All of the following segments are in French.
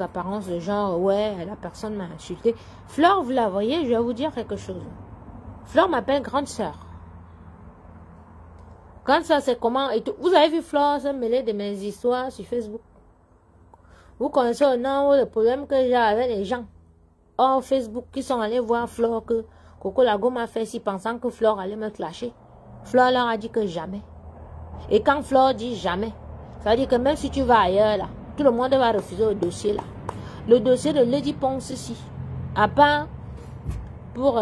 apparences de genre, ouais, la personne m'a insulté. Flore, vous la voyez, je vais vous dire quelque chose. Flore m'appelle grande sœur. Grande sœur, c'est comment et tout. Vous avez vu Flore se mêler de mes histoires sur Facebook. Vous connaissez le nom, le problème que j'ai avec les gens hors Facebook qui sont allés voir Flore que Coco Lago m'a fait si pensant que Flore allait me clasher. Flore leur a dit que jamais. Et quand Flore dit jamais, ça veut dire que même si tu vas ailleurs là, tout le monde va refuser le dossier là. Le dossier de Lady Ponce ici. À part pour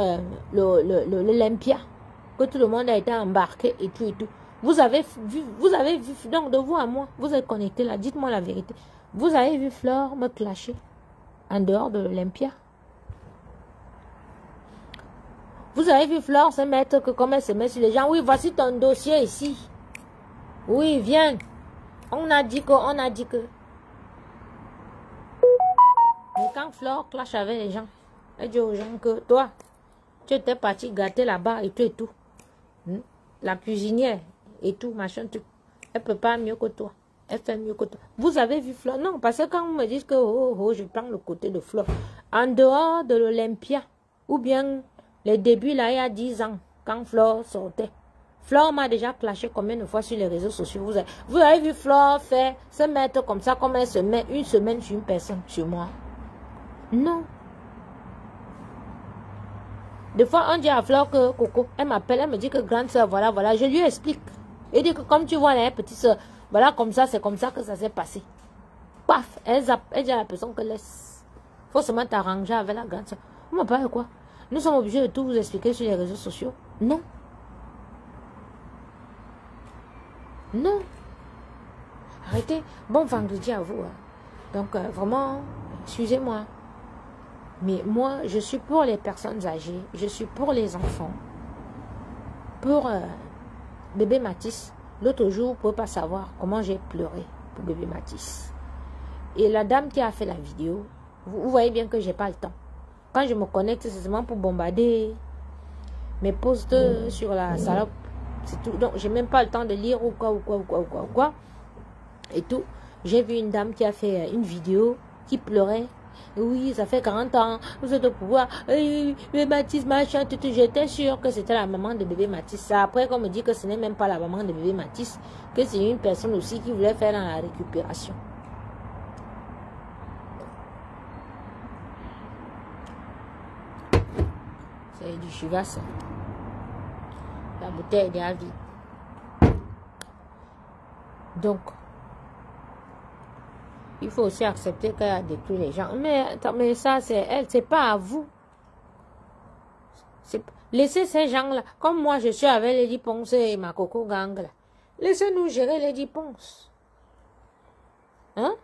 l'Olympia, que tout le monde a été embarqué et tout et tout. Vous avez vu, donc de vous à moi, vous êtes connectés là, dites-moi la vérité. Vous avez vu Flore me clasher en dehors de l'Olympia? Vous avez vu Flore se mettre que comme elle se met sur les gens? Oui, voici ton dossier ici. Oui, viens. On a dit que. Mais quand Flore clash avec les gens, elle dit aux gens que toi, tu étais parti gâter là-bas et tout et tout. La cuisinière et tout, machin, tout. Elle peut pas mieux que toi. Elle fait mieux que toi. Vous avez vu Flore? Non, parce que quand vous me dites que je prends le côté de Flore, en dehors de l'Olympia, ou bien les débuts là, il y a 10 ans, quand Flore sortait, Flore m'a déjà clashé combien de fois sur les réseaux sociaux. Vous avez vu Flore faire, se mettre comme ça, comme elle se met une semaine sur une personne, sur moi? Non. Des fois, on dit à Flore que Coco, elle m'appelle, elle me dit que grande soeur, voilà, je lui explique. Elle dit que comme tu vois, la petite soeur, voilà, comme ça, c'est comme ça que ça s'est passé. Paf, elle dit à la personne que laisse. Faut seulement t'arranger avec la grande soeur. Vous me parlez quoi? Nous sommes obligés de tout vous expliquer sur les réseaux sociaux? Non. Non. Arrêtez. Bon vendredi à vous. Donc, vraiment, excusez-moi. Mais moi, je suis pour les personnes âgées. Je suis pour les enfants. Pour bébé Matisse. L'autre jour, vous ne pouvez pas savoir comment j'ai pleuré pour bébé Matisse. Et la dame qui a fait la vidéo, vous voyez bien que je n'ai pas le temps. Quand je me connecte, c'est seulement pour bombarder mes posts sur la salope. C'est tout. Donc, j'ai même pas le temps de lire ou quoi. Et tout. J'ai vu une dame qui a fait une vidéo qui pleurait. Oui, ça fait 40 ans, vous êtes au pouvoir. Bébé Matisse, machin, tout. J'étais sûre que c'était la maman de bébé Matisse. Après, qu'on me dit que ce n'est même pas la maman de bébé Matisse, que c'est une personne aussi qui voulait faire dans la récupération. C'est du Chivas. La bouteille est déjà vide. Donc, il faut aussi accepter qu'elle a détruit les gens. Mais ça, c'est elle, c'est pas à vous. Laissez ces gens-là. Comme moi, je suis avec Lady Ponce et ma Coco Gang là. Laissez-nous gérer Lady Ponce. Hein?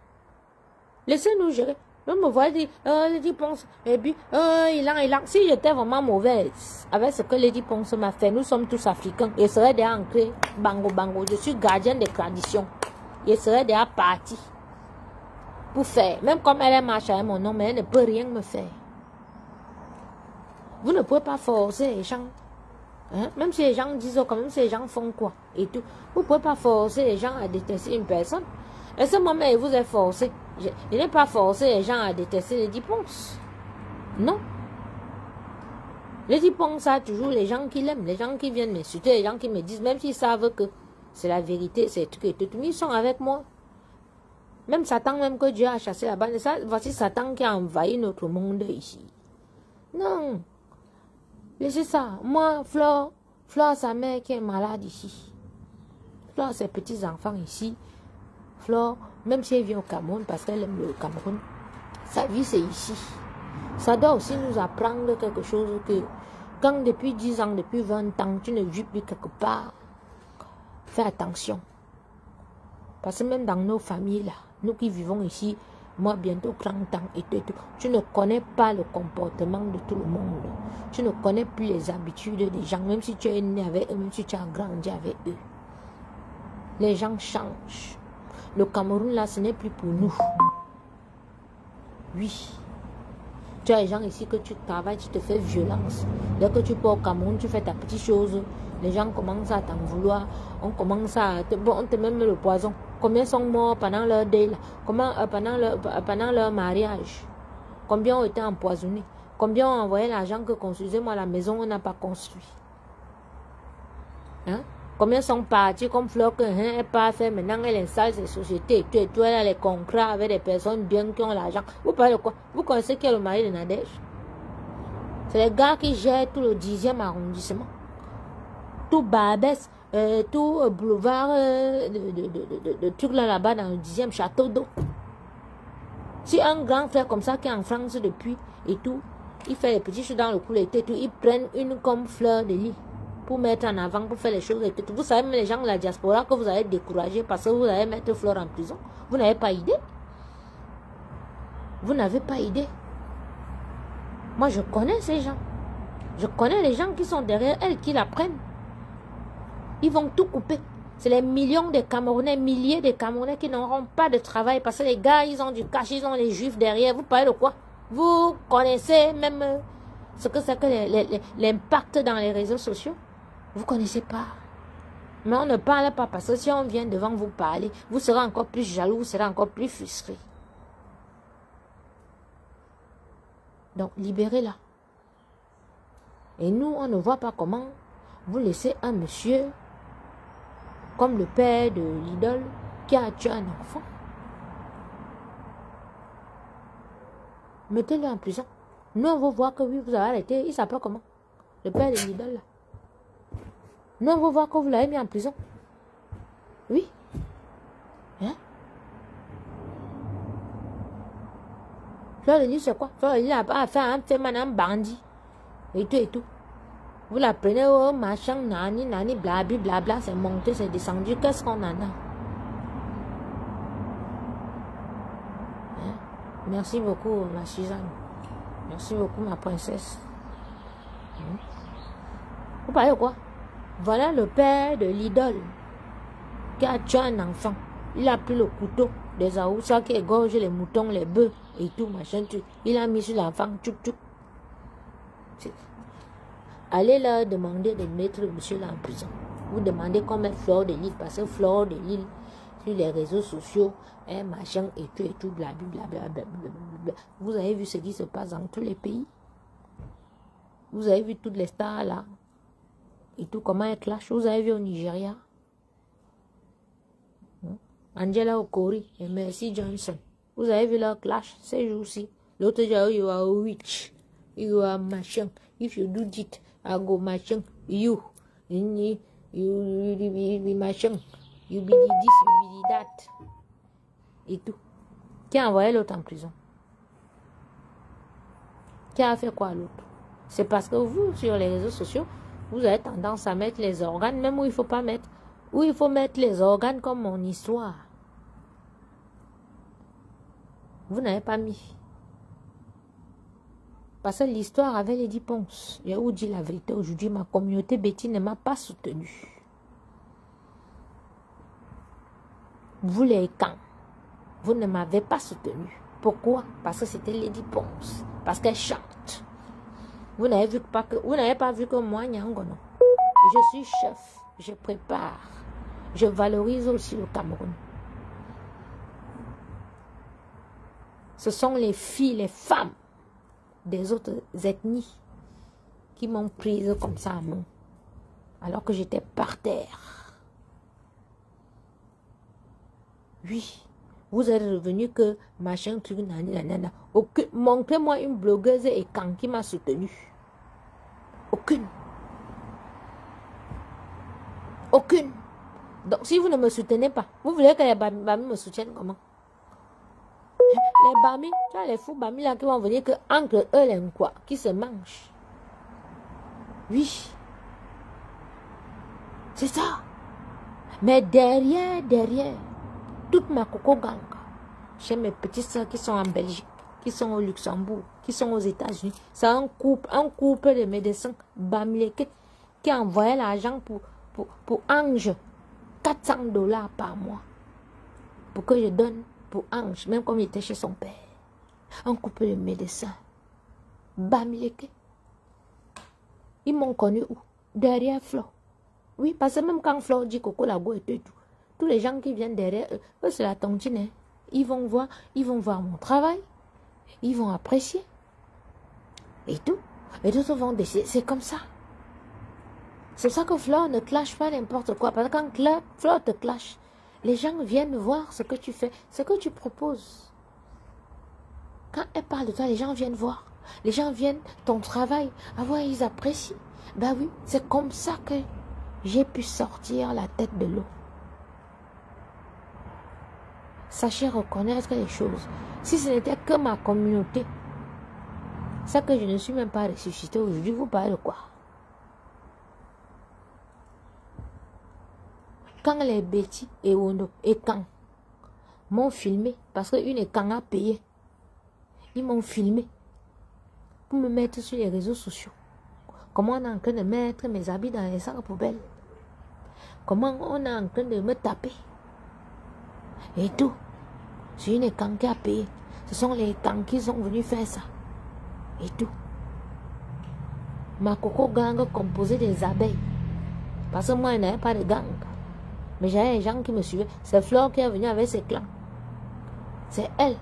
Laissez-nous gérer. Je me vois dire, Lady Ponce, et puis, il a. Si j'étais vraiment mauvaise avec ce que Lady Ponce m'a fait, nous sommes tous africains. Il serait déjà ancré, bango. Je suis gardien des traditions. Il serait déjà parti pour faire. Même comme elle marche avec mon nom, mais elle ne peut rien me faire. Vous ne pouvez pas forcer les gens. Hein? Même si les gens disent, quand même si les gens font quoi et tout. Vous ne pouvez pas forcer les gens à détester une personne. Et ce moment, il vous est forcé. Je n'ai pas forcé les gens à détester Lady Ponce. Non. Lady Ponce a toujours les gens qui l'aiment, les gens qui viennent m'insulter, les gens qui me disent, même s'ils savent que c'est la vérité, c'est tout et tout, mais ils sont avec moi. Même Satan, même que Dieu a chassé là-bas, voici Satan qui a envahi notre monde ici. Non. Laissez ça. Moi, Flore, sa mère qui est malade ici. Flore, ses petits-enfants ici. Flore, même si elle vient au Cameroun, parce qu'elle aime le Cameroun, sa vie c'est ici. Ça doit aussi nous apprendre quelque chose que quand depuis 10 ans, depuis 20 ans, tu ne vis plus quelque part, fais attention. Parce que même dans nos familles là, nous qui vivons ici, moi bientôt 30 ans et tout, tu ne connais pas le comportement de tout le monde. Tu ne connais plus les habitudes des gens, même si tu es né avec eux, même si tu as grandi avec eux. Les gens changent. Le Cameroun là, ce n'est plus pour nous. Oui. Tu as des gens ici que tu travailles, tu te fais violence. Dès que tu pars au Cameroun, tu fais ta petite chose. Les gens commencent à t'en vouloir. On commence à... Bon, on te met le poison. Combien sont morts pendant leur deuil, pendant leur mariage? Combien ont été empoisonnés? Combien ont envoyé l'argent que construisez-moi la maison, on n'a pas construit? Hein? Combien sont partis comme Fleur que n'est pas fait, maintenant elle installe ses sociétés, et tout, elle a les contrats avec des personnes bien qui ont l'argent. Vous parlez de quoi? Vous connaissez qui est le mari de Nadège? C'est les gars qui gèrent tout le 10e arrondissement. Tout Barbès, tout boulevard de trucs là-bas dans le 10e château d'eau. Si un grand frère comme ça qui est en France depuis et tout, il fait les petits choses dans le cou l'été, tout, ils prennent une comme Fleur de Lys pour mettre en avant, pour faire les choses et tout. Vous savez, même les gens de la diaspora que vous allez décourager parce que vous allez mettre Fleur en prison. Vous n'avez pas idée. Vous n'avez pas idée. Moi, je connais ces gens. Je connais les gens qui sont derrière elle, qui la prennent. Ils vont tout couper. C'est les millions de Camerounais, milliers de Camerounais qui n'auront pas de travail parce que les gars, ils ont du cash, ils ont les juifs derrière. Vous parlez de quoi? Vous connaissez même ce que c'est que l'impact dans les réseaux sociaux? Vous ne connaissez pas. Mais on ne parle pas parce que si on vient devant vous parler, vous serez encore plus jaloux, vous serez encore plus frustré. Donc, libérez-la. Et nous, on ne voit pas comment vous laissez un monsieur comme le père de l'idole qui a tué un enfant. Mettez-le en prison. Nous, on va voir que oui, vous avez arrêté. Il s'appelle comment? Le père de l'idole là. Nous, on va voir que vous l'avez mis en prison. Oui. Hein? Fleur de Lys, c'est quoi? Fleur de Lys a fait un bandit. Et tout et tout. Vous la prenez au machin, nani, blabla, blabla, c'est monté, c'est descendu. Qu'est-ce qu'on en a? Hein? Merci beaucoup, ma Suzanne. Merci beaucoup, ma princesse. Hein? Vous parlez de quoi? Voilà le père de l'idole qui a tué un enfant. Il a pris le couteau des Aoussa qui égorge les moutons, les bœufs et tout, machin, tout. Il a mis sur l'enfant, tchouk, tchouk. Allez leur demander de mettre le monsieur là en prison. Vous demandez qu'on mette Fleur de Lys, parce que Fleur de Lys, sur les réseaux sociaux, machin, et tout, blablabla. Vous avez vu ce qui se passe dans tous les pays? Vous avez vu toutes les stars là? Et tout, comment elles clashent? Vous avez vu au Nigeria? Angela Okori et Mercy Johnson. Vous avez vu leur clash ces jours-ci? L'autre jour, you are a witch. You are machin. If you do it, I go machin. You be machin. You be this, you be that. Et tout. Qui a envoyé l'autre en prison? Qui a fait quoi à l'autre? C'est parce que vous, sur les réseaux sociaux, vous avez tendance à mettre les organes, même où il ne faut pas mettre. Où il faut mettre les organes comme mon histoire. Vous n'avez pas mis. Parce que l'histoire avait les 10 ponces. Je vous dis la vérité, aujourd'hui, ma communauté Betty ne m'a pas soutenu. Vous les camps, vous ne m'avez pas soutenu. Pourquoi? Parce que c'était Lady Ponce. Parce qu'elle chante. Vous n'avez pas vu que moi, Nyangono, je suis chef, je prépare, je valorise aussi le Cameroun. Ce sont les filles, les femmes des autres ethnies qui m'ont prise comme ça à moi, alors que j'étais par terre. Oui, vous êtes revenu que machin, truc, nanana. Montrez-moi une blogueuse et quand qui m'a soutenu. Aucune. Aucune. Donc, si vous ne me soutenez pas, vous voulez que les Bami me soutiennent comment? Les Bami, tu vois les fous Bami là qui vont venir que entre eux les quoi, qui se mangent. Oui. C'est ça. Mais derrière, toute ma coco gang, j'ai mes petites soeurs qui sont en Belgique, qui sont au Luxembourg, qui sont aux États-Unis. C'est un couple de médecins Bami qui a envoyé l'argent pour Ange, $400 par mois. Pour que je donne pour Ange, même comme il était chez son père. Un couple de médecins. Bamileke. Ils m'ont connu où? Derrière Flo. Oui, parce que même quand Flo dit Coco Lago était tout, tous les gens qui viennent derrière eux, c'est la tontine. Hein. Ils vont voir mon travail. Ils vont apprécier. Et tout. Et d'autres vont décider. C'est comme ça. C'est ça que Flore ne clash pas n'importe quoi. Parce que quand Flore te clash, les gens viennent voir ce que tu fais, ce que tu proposes. Quand elle parle de toi, les gens viennent voir. Les gens viennent, ton travail. Ah ouais, ils apprécient. Ben oui, c'est comme ça que j'ai pu sortir la tête de l'eau. Sachez reconnaître les choses. Si ce n'était que ma communauté, c'est que je ne suis même pas ressuscité aujourd'hui. Vous parlez de quoi? Quand les Betty et Wondo et Kang m'ont filmé, parce qu'une et Kang a payé, ils m'ont filmé pour me mettre sur les réseaux sociaux. Comment on est en train de mettre mes habits dans les sacs poubelles. Comment on est en train de me taper. Et tout. C'est une Kang qui a payé. Ce sont les Kang qui sont venus faire ça. Et tout. Ma coco gang composée des abeilles. Parce que moi, je n'avais pas de gang. Mais j'avais des gens qui me suivaient. C'est Flore qui est venue avec ses clans. C'est elle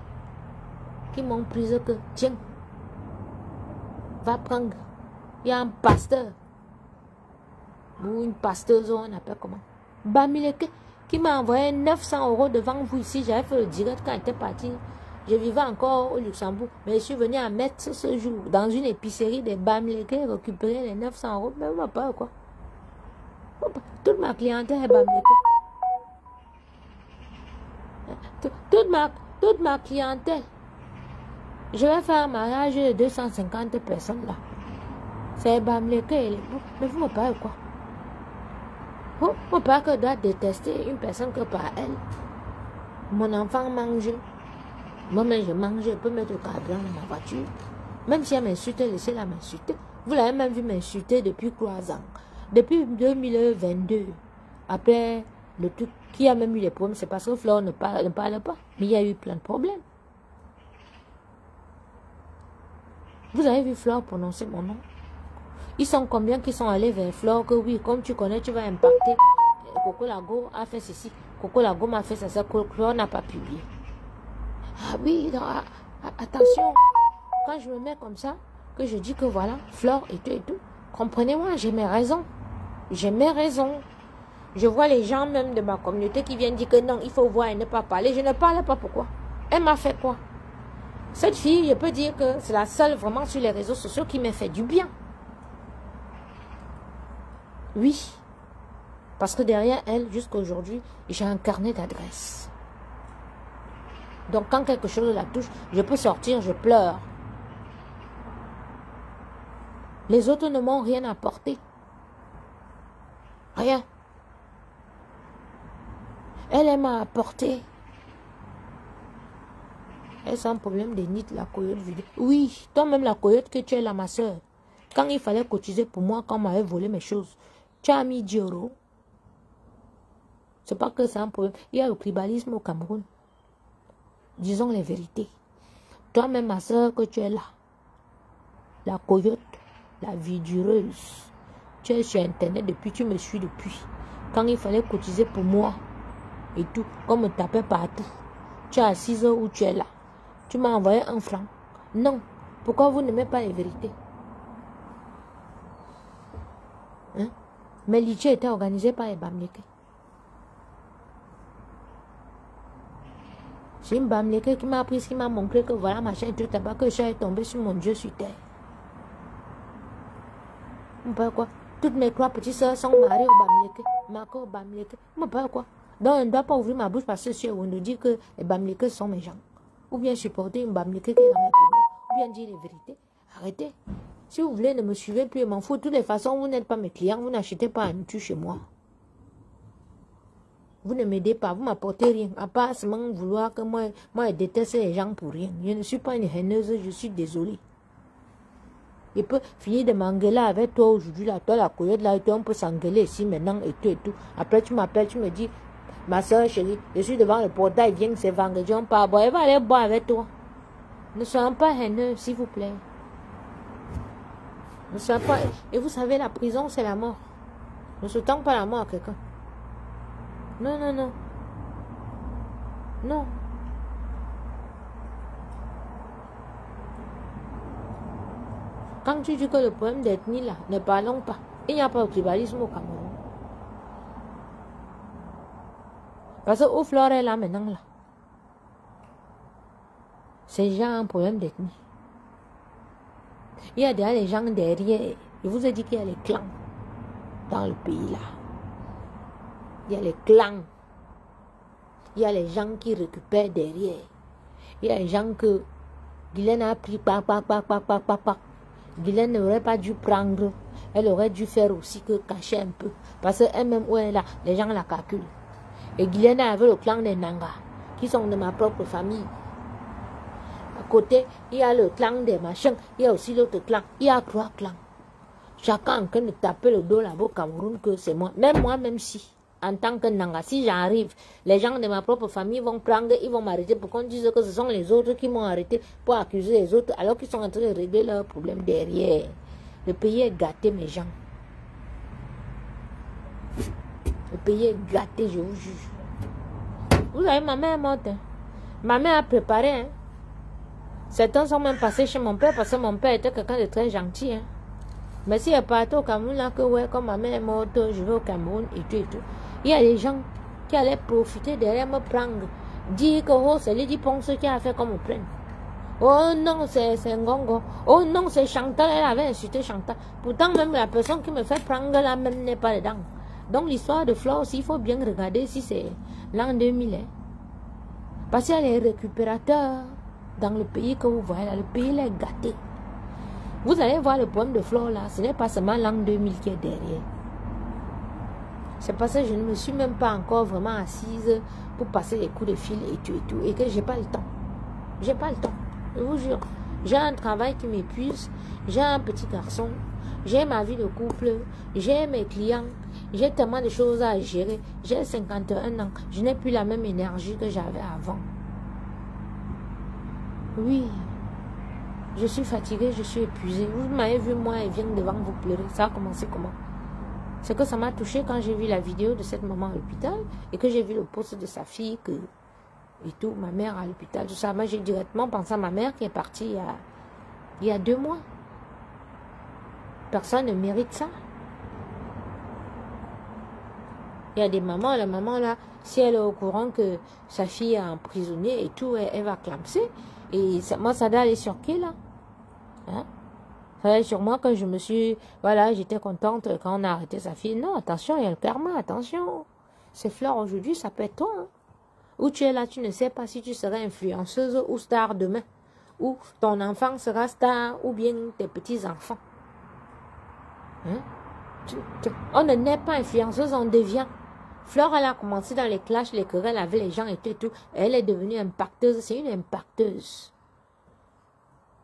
qui m'ont prise que, tiens, va prendre. Il y a un pasteur. Ou une pasteuse, on appelle comment. Bamileke, qui m'a envoyé 900 € devant vous ici. J'avais fait le direct quand j'étais parti. Je vivais encore au Luxembourg. Mais je suis venu à mettre ce jour dans une épicerie des Bamileke récupérer les 900 €. Mais on m'a pas quoi. Toute ma clientèle est Bamileke. Toute ma clientèle. Je vais faire un mariage de 250 personnes là. C'est Bamileke et les bouts. Mais vous me parlez quoi? Mon père que doit détester une personne que par elle. Mon enfant mange. Moi-même je mange, je peux mettre le carburant dans ma voiture. Même si elle m'insulte, laissez-la m'insulter. Vous l'avez même vu m'insulter depuis 3 ans. Depuis 2022. Après le truc qui a même eu des problèmes, c'est parce que Flore ne parle pas. Mais il y a eu plein de problèmes. Vous avez vu Flore prononcer mon nom? Ils sont combien qui sont allés vers Flore que oui, comme tu connais, tu vas impacter. Coco Lago a fait ceci. Coco Lago m'a fait ça. Flore n'a pas publié. Ah oui, non, attention. Quand je me mets comme ça, que je dis que voilà, Flore et tout. Comprenez-moi, j'ai mes raisons. J'ai mes raisons. Je vois les gens même de ma communauté qui viennent dire que non, il faut voir et ne pas parler. Je ne parle pas, pourquoi? Elle m'a fait quoi? Cette fille, je peux dire que c'est la seule vraiment sur les réseaux sociaux qui m'a fait du bien. Oui. Parce que derrière elle, jusqu'à aujourd'hui, j'ai un carnet d'adresses. Donc quand quelque chose la touche, je peux sortir, je pleure. Les autres ne m'ont rien apporté. Rien. Elle m'a apporté. Est-ce un problème de nid, la coyote vidéo? Oui, toi-même la coyote que tu es là, ma soeur. Quand il fallait cotiser pour moi, quand on m'avait volé mes choses, tu as mis 10 €. C'est pas que c'est un problème. Il y a le tribalisme au Cameroun. Disons les vérités. Toi-même, ma soeur, que tu es là, la coyote, la vidureuse, tu es sur Internet depuis, tu me suis depuis. Quand il fallait cotiser pour moi et tout, qu'on me tapait partout, tu es assise où tu es là. Tu m'as envoyé 1 franc. Non. Pourquoi vous n'aimez pas les vérités? Hein? Mais l'ITIE était organisé par les Bamileke. C'est une Bamileke qui m'a appris, qui m'a montré que voilà, machin, tout là-bas, que je suis tombé sur mon Dieu sur terre. Vous parlez quoi? Toutes mes 3 petites soeurs sont mariées au Bamileke. Marco au Bamileke. Vous parlez quoi? Donc, on ne doit pas ouvrir ma bouche parce que si on nous dit que les Bamileke sont mes gens. Ou bien supporter une Bamileke qui est dans mes problèmes. Ou bien dire les vérités. Arrêtez. Si vous voulez, ne me suivez plus, je m'en fous. De toutes les façons, vous n'êtes pas mes clients. Vous n'achetez pas un nourriture chez moi. Vous ne m'aidez pas. Vous m'apportez rien. À part seulement vouloir que moi, je déteste les gens pour rien. Je ne suis pas une haineuse. Je suis désolée. Je peux finir de m'engueuler avec toi aujourd'hui. Là, toi, la coyote, là, et toi, on peut s'engueuler ici maintenant et tout et tout. Après, tu m'appelles, tu me dis, ma soeur chérie, je suis devant le portail, viens, c'est vendredi, on part boire. Elle va aller boire avec toi. Ne soyons pas haineux, s'il vous plaît. Ne soyons pas... Et vous savez, la prison, c'est la mort. Ne souhaitons pas la mort à quelqu'un. Non, non, non. Non. Quand tu dis que le problème d'ethnie là, ne parlons pas. Il n'y a pas de tribalisme au Cameroun. Parce que où Flore est là maintenant là. C'est déjà un problème d'ethnie. Il y a déjà les gens derrière. Je vous ai dit qu'il y a les clans dans le pays là. Il y a les clans. Il y a les gens qui récupèrent derrière. Il y a les gens que Guylaine a pris, Guylaine n'aurait pas dû prendre. Elle aurait dû faire aussi que cacher un peu. Parce qu'elle-même où elle est là, les gens la calculent. Et Guylaine avait le clan des Nanga, qui sont de ma propre famille. À côté, il y a le clan des machins, il y a aussi l'autre clan. Il y a 3 clans. Chacun en train de taper le dos là-bas au Cameroun que c'est moi. Même si, en tant que Nanga, si j'arrive, les gens de ma propre famille vont prendre, ils vont m'arrêter pour qu'on dise que ce sont les autres qui m'ont arrêté pour accuser les autres, alors qu'ils sont en train de régler leurs problèmes derrière. Le pays est gâté, mes gens. Le pays est gâté, je vous juge. Vous savez, ma mère est morte. Hein. Ma mère a préparé. Hein. Certains sont même passés chez mon père parce que mon père était quelqu'un de très gentil. Hein. Mais si elle partait au Cameroun, là, que ouais, comme ma mère est morte, je vais au Cameroun et tout et tout. Il y a des gens qui allaient profiter derrière me prendre. Dire que oh, c'est Lady Ponce qui a fait qu'on me prenne. Oh non, c'est Ngongo. Oh non, c'est Chantal, elle avait insulté Chantal. Pourtant, même la personne qui me fait prendre là, même n'est pas dedans. Donc l'histoire de Flore aussi, il faut bien regarder si c'est l'an 2000. Hein. Parce qu'il y a les récupérateurs dans le pays que vous voyez là. Le pays est gâté. Vous allez voir le problème de Flore là. Ce n'est pas seulement l'an 2000 qui est derrière. C'est parce que je ne me suis même pas encore vraiment assise pour passer les coups de fil et tout. Et que j'ai pas le temps. J'ai pas le temps. Je vous jure. J'ai un travail qui m'épuise. J'ai un petit garçon. J'ai ma vie de couple. J'ai mes clients. J'ai tellement de choses à gérer. J'ai 51 ans. Je n'ai plus la même énergie que j'avais avant. Oui. Je suis fatiguée, je suis épuisée. Vous m'avez vu, moi, elle vient devant vous pleurer. Ça a commencé comment? C'est que ça m'a touché quand j'ai vu la vidéo de cette maman à l'hôpital et que j'ai vu le poste de sa fille et tout, ma mère à l'hôpital, tout ça. Moi, j'ai directement pensé à ma mère qui est partie il y a 2 mois. Personne ne mérite ça. Il y a des mamans, la maman là, si elle est au courant que sa fille est emprisonnée et tout, elle va clamser. Et moi, ça doit aller sur qui là? Hein? Ça doit aller sur moi que je me suis... Voilà, j'étais contente quand on a arrêté sa fille. Non, attention, il y a le karma, attention. C'est Flore aujourd'hui, ça peut être toi. Hein? Où tu es là, tu ne sais pas si tu seras influenceuse ou star demain. Ou ton enfant sera star ou bien tes petits-enfants. Hein? On ne naît pas influenceuse, on devient. Flore, elle a commencé dans les clashs, les querelles avec les gens et tout. Elle est devenue impacteuse. C'est une impacteuse.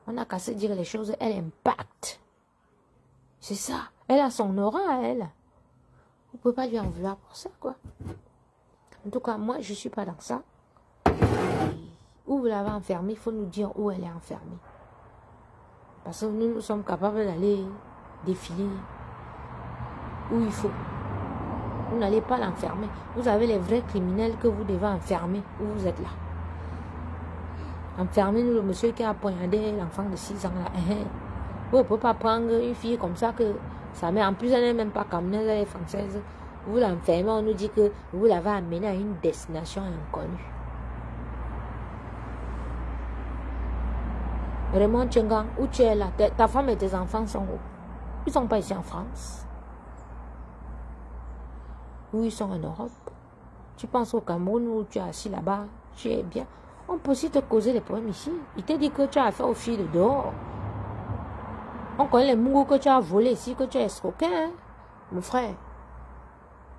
On n'a qu'à se dire les choses. Elle impacte. C'est ça. Elle a son aura à elle. Vous ne pouvez pas lui en vouloir pour ça, quoi. En tout cas, moi, je ne suis pas dans ça. Et où vous l'avez enfermée, il faut nous dire où elle est enfermée. Parce que nous sommes capables d'aller défiler où il faut. Vous n'allez pas l'enfermer. Vous avez les vrais criminels que vous devez enfermer où vous êtes là. Enfermez-nous le monsieur qui a poignardé l'enfant de 6 ans là. Vous ne pouvez pas prendre une fille comme ça que sa mère, en plus elle n'est même pas camerounaise, elle est française. Vous l'enfermez, on nous dit que vous l'avez amenée à une destination inconnue. Raymond Tchengang, où tu es là? Ta femme et tes enfants sont où? Ils ne sont pas ici en France. Où ils sont en Europe. Tu penses au Cameroun où tu es assis là-bas, tu es bien. On peut aussi te causer des problèmes ici. Il te dit que tu as affaire aux filles de dehors. On connaît les mougos que tu as volés ici, que tu as escroqué, hein, mon frère.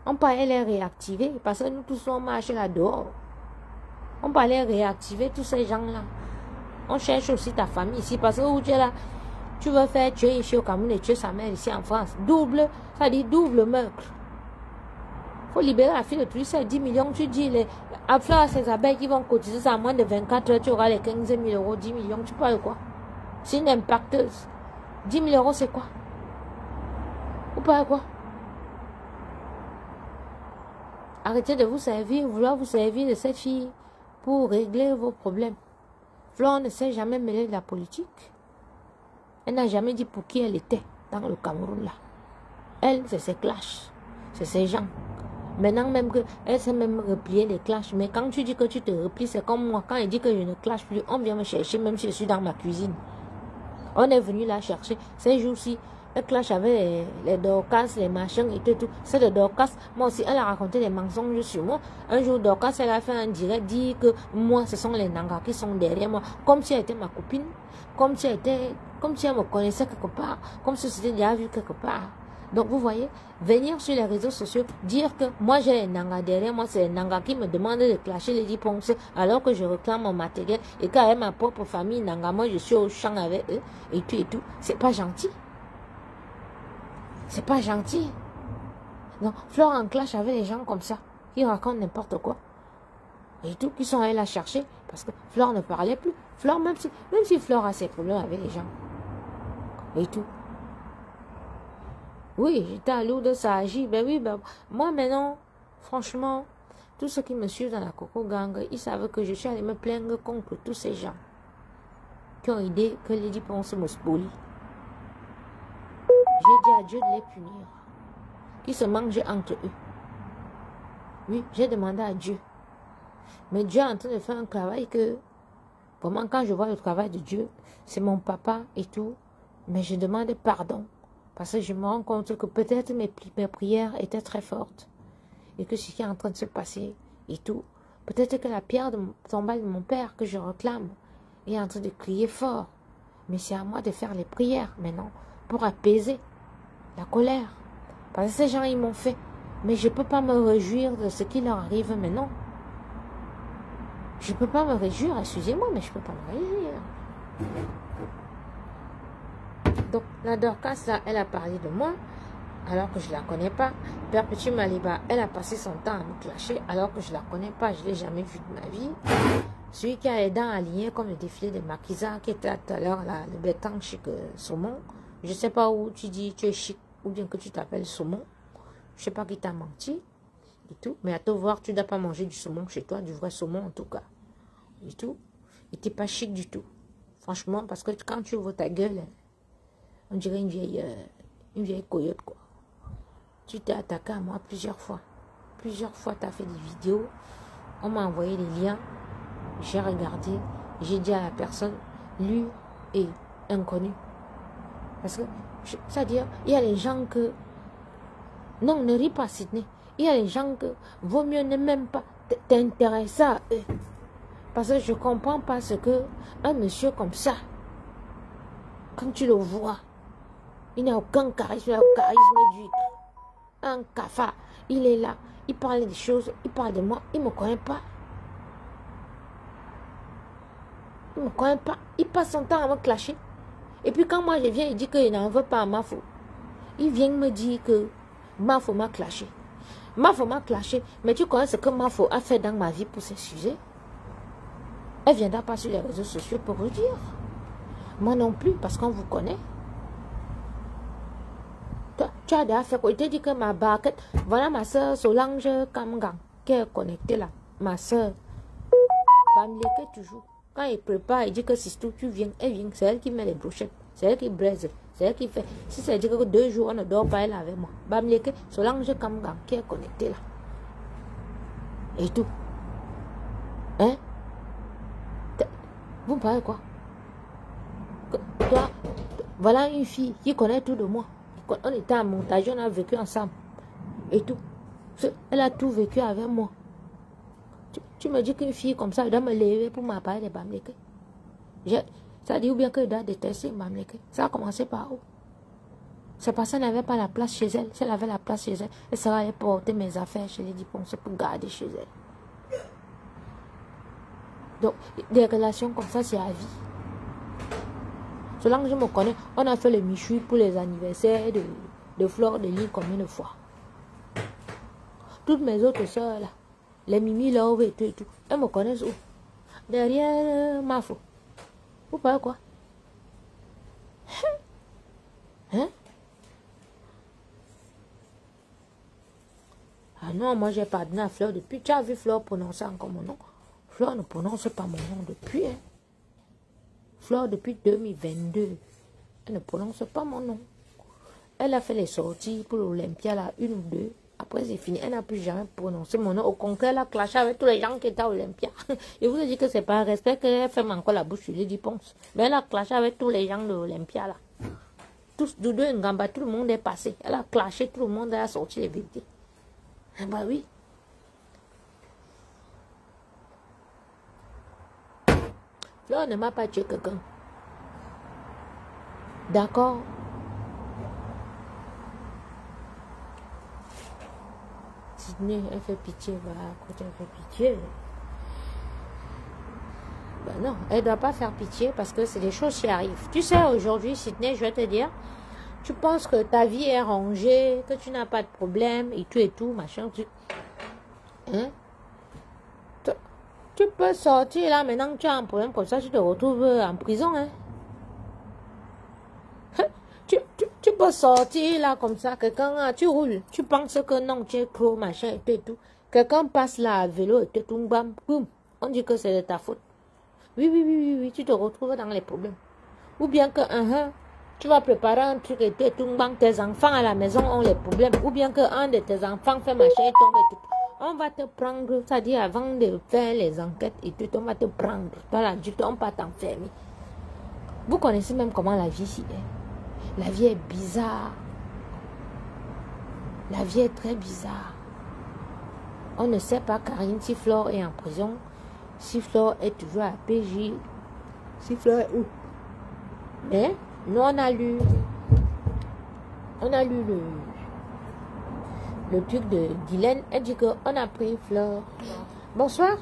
On peut aller les réactiver parce que nous tous on marche là dehors. On peut aller réactiver tous ces gens-là. On cherche aussi ta famille ici parce que où tu es là, tu veux faire tuer ici au Cameroun et tuer sa mère ici en France. Double, ça dit double meurtre. Faut libérer la fille de tout ça, 10 millions, tu dis, à Flore, ces abeilles qui vont cotiser ça à moins de 24 heures, tu auras les 15 000 euros, 10 millions, tu parles de quoi? C'est une impacteuse. 10 000 euros, c'est quoi? Vous parlez de quoi? Arrêtez de vous servir, vouloir vous servir de cette fille pour régler vos problèmes. Flore ne s'est jamais mêlée de la politique. Elle n'a jamais dit pour qui elle était dans le Cameroun là. Elle, c'est ses clashs, c'est ses gens. Maintenant même qu'elle s'est même repliée les clashs. Mais quand tu dis que tu te replies, c'est comme moi. Quand elle dit que je ne clash plus, on vient me chercher même si je suis dans ma cuisine. On est venu la chercher. Ces jours-ci, elle clash avec les Dorcas, les machins et tout. C'est de Dorcas. Moi aussi, elle a raconté des mensonges sur moi. Un jour, Dorcas, elle a fait un direct, dit que moi, ce sont les Nangas qui sont derrière moi. Comme si elle était ma copine. Comme si elle me connaissait quelque part. Comme si c'était déjà vu quelque part. Donc, vous voyez, venir sur les réseaux sociaux, dire que moi, j'ai les Nangas derrière moi, c'est les Nangas qui me demandent de clasher les 10 ponces, alors que je réclame mon matériel, et qu'avec ma propre famille Nanga, moi, je suis au champ avec eux, et tout. C'est pas gentil. C'est pas gentil. Donc, Flore en clash avec les gens comme ça, qui racontent n'importe quoi, et tout, qui sont allés la chercher, parce que Flore ne parlait plus. Flore, même si Flore a ses problèmes avec les gens, et tout. Oui, j'étais à Lourdes, ça agit. Ben oui, ben, moi maintenant, franchement, tous ceux qui me suivent dans la Coco Gang, ils savent que je suis allée me plaindre contre tous ces gens qui ont aidé que Lady Ponce me spolie. J'ai dit à Dieu de les punir, qu'ils se mangent entre eux. Oui, j'ai demandé à Dieu. Mais Dieu est en train de faire un travail que, vraiment, quand je vois le travail de Dieu, c'est mon papa et tout, mais je demande pardon. Parce que je me rends compte que peut-être mes prières étaient très fortes. Et que ce qui est en train de se passer et tout. Peut-être que la pierre tombale de mon père que je réclame est en train de crier fort. Mais c'est à moi de faire les prières maintenant pour apaiser la colère. Parce que ces gens, ils m'ont fait. Mais je ne peux pas me réjouir de ce qui leur arrive maintenant. Je ne peux pas me réjouir, excusez-moi, mais je ne peux pas me réjouir. Donc, la Dorcas, là, elle a parlé de moi, alors que je ne la connais pas. Père Petit Maliba, elle a passé son temps à me clasher, alors que je ne la connais pas, je ne l'ai jamais vue de ma vie. Celui qui a les dents alignées comme le défilé de Makiza, qui était là tout à l'heure, là, le béton chic saumon. Je ne sais pas où tu dis tu es chic, ou bien que tu t'appelles saumon. Je ne sais pas qui t'a menti, et tout. Mais à te voir, tu ne dois pas manger du saumon chez toi, du vrai saumon en tout cas. Et tout. Et tu n'es pas chic du tout. Franchement, parce que quand tu ouvres ta gueule, on dirait une vieille coyote, quoi. Tu t'es attaqué à moi plusieurs fois. Plusieurs fois, tu as fait des vidéos. On m'a envoyé les liens. J'ai regardé. J'ai dit à la personne, lui est inconnu. Parce que, c'est-à-dire, il y a les gens que... Non, ne ris pas, Sydney. Il y a les gens que vaut mieux ne même pas t'intéresser à eux. Parce que je ne comprends pas ce que un monsieur comme ça, quand tu le vois, il n'a aucun charisme, il a le charisme d'huître. Un cafard, il est là, il parle des choses, il parle de moi, il ne me connaît pas. Il ne me connaît pas, il passe son temps à me clasher. Et puis quand moi je viens, il dit qu'il n'en veut pas à Mafo. Il vient me dire que Mafo m'a clashé. Mafo m'a clashé, mais tu connais ce que Mafo a fait dans ma vie pour ces sujets? Elle viendra pas sur les réseaux sociaux pour vous dire. Moi non plus, parce qu'on vous connaît. Tu as déjà fait quoi? Il te dit que ma barquette, voilà ma soeur Solange Kamgang, qui est connectée là. Ma soeur. Bamleke toujours. Quand il prépare, il dit que si tu viens, elle vient. C'est elle qui met les brochettes. C'est elle qui braise. C'est elle qui fait. Si ça dit que 2 jours, on ne dort pas, elle est avec moi. Bamleke, Solange Kamgang, qui est connectée là. Et tout. Hein? Vous me parlez quoi? Toi, voilà une fille qui connaît tout de moi. On était à montage, on a vécu ensemble. Et tout. Elle a tout vécu avec moi. Tu me dis qu'une fille comme ça, elle doit me lever pour m'appeler de Bamleke. Ça dit ou bien qu'elle doit détester Bamleke. Ça a commencé par où? C'est parce qu'elle n'avait pas la place chez elle. Si elle avait la place chez elle, elle serait allée porter mes affaires chez les Diponce pour garder chez elle. Donc, des relations comme ça, c'est à vie. Selon que je me connais, on a fait le michoui pour les anniversaires de Flore de Lille combien de fois. Toutes mes autres soeurs là, les Mimi là et tout, elles me connaissent où? Derrière Mafo. Vous parlez quoi? Hein? Ah non, moi j'ai pardonné à Flore depuis. Tu as vu Flore prononcer encore mon nom? Fleur ne prononce pas mon nom depuis. Hein. Fleur depuis 2022. Elle ne prononce pas mon nom. Elle a fait les sorties pour l'Olympia, là, 1 ou 2. Après, c'est fini. Elle n'a plus jamais prononcé mon nom. Au contraire, elle a clashé avec tous les gens qui étaient à Olympia. Je vous ai dit que c'est pas un respect qu'elle fait encore la bouche sur les 10 ponces. Mais elle a clashé avec tous les gens de l'Olympia, là. Tous, Doudou et Ngamba, tout le monde est passé. Elle a clashé tout le monde, elle a sorti les vérités. Ah bah oui. Fleur ne m'a pas tué quelqu'un. D'accord. Sydney, elle fait pitié. Bah, écoute, elle fait pitié. Ben non, elle ne doit pas faire pitié parce que c'est des choses qui arrivent. Tu sais, aujourd'hui, Sydney, je vais te dire, tu penses que ta vie est rangée, que tu n'as pas de problème et tout, machin. Hein? Tu peux sortir là, maintenant que tu as un problème comme ça, tu te retrouves en prison. Hein? Tu peux sortir là comme ça, quelqu'un, tu roules, tu penses que non, tu es clos, machin et tout. Quelqu'un passe là à vélo et tout, bam, boum, on dit que c'est de ta faute. Oui, tu te retrouves dans les problèmes. Ou bien que tu vas préparer un truc et tout, tes enfants à la maison ont les problèmes. Ou bien que un de tes enfants fait machin et tombe et tout. On va te prendre, c'est-à-dire avant de faire les enquêtes et tout, on va te prendre. Toi l'adulte, on va t'enfermer. Vous connaissez même comment la vie ici est. La vie est bizarre. La vie est très bizarre. On ne sait pas, Karine, si Flore est en prison. Si Flore est toujours à PJ, si Flore est où? Mais nous on a lu le truc de Guylaine. Elle dit qu'on a pris Flore. Bonsoir.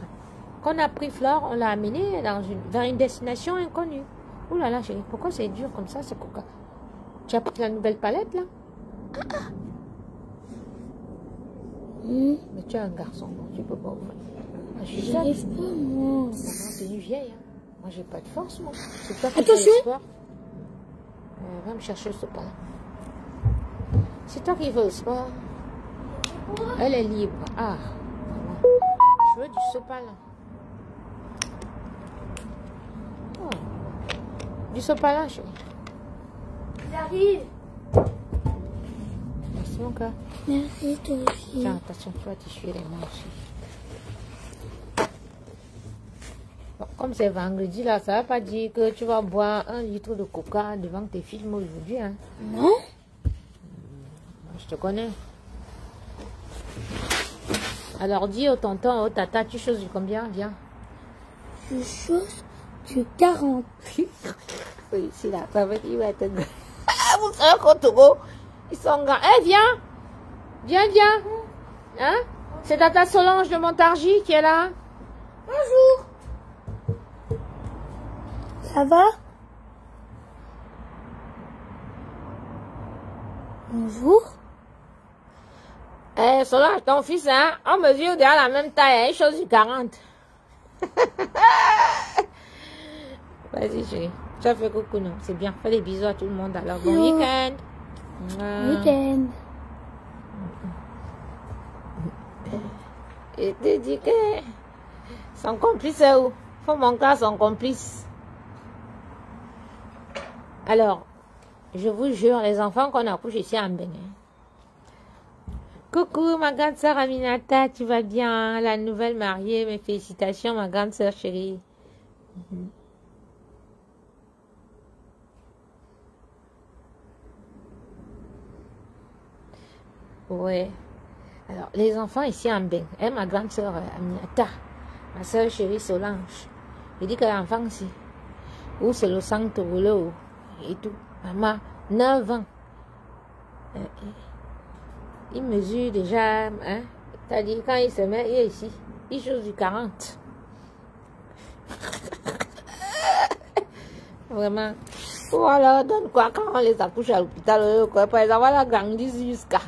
Qu'on a pris Flore, on l'a amené vers une destination inconnue. Ouh là là, chérie, pourquoi c'est dur comme ça, c'est coca? Tu as pris la nouvelle palette là? Mais tu es un garçon, non, tu peux pas ouvrir. J'arrive pas, moi. C'est une vieille. Hein. Moi, j'ai pas de force, moi. C'est toi qui Attention. fais le sport. Va me chercher le sopalin. C'est toi qui veux le sport. Elle est libre. Ah, voilà. Je veux du sopalin. Oh. Du sopalin, chérie. J'arrive. Merci, mon cœur. Merci, toi aussi. Tiens, attention, tu vas t'essuyer les mains aussi. Comme c'est vendredi là, ça ne veut pas dire que tu vas boire 1 litre de coca devant tes films aujourd'hui. Hein? Non. Je te connais. Alors dis au tonton, au tata, tu choses du combien? Viens. Je chose du 40. Oui, c'est là, ça veut dire qu'il va être... Vous savez qu'au Togo, ils sont grands. Eh, viens. Viens. Hein? C'est tata Solange de Montargis qui est là. Bonjour. Ça va? Bonjour. Eh, Solange, ton fils, hein, on mesure déjà la même taille, une chose du 40. Vas-y, chérie. Tu as fait coucou, non? C'est bien. Fais des bisous à tout le monde. Alors, bon week-end. Week-end. Et te dis que son complice est où? Faut manquer à son complice. Alors, je vous jure, les enfants qu'on accouche ici en Bénin. Coucou, ma grande sœur Aminata, tu vas bien? La nouvelle mariée, mes félicitations, ma grande sœur chérie. Ouais. Alors, les enfants ici en Bénin, et ma grande sœur Aminata, ma sœur chérie Solange, je dis que l'enfant ici, où c'est le centre boulot et tout, maman, 9 ans. Il mesure déjà, hein, c'est-à-dire quand il se met, il est ici, il chose du 40. Vraiment. Voilà, donne quoi quand on les accouche à l'hôpital, quoi, par exemple, voilà, grandissent jusqu'à.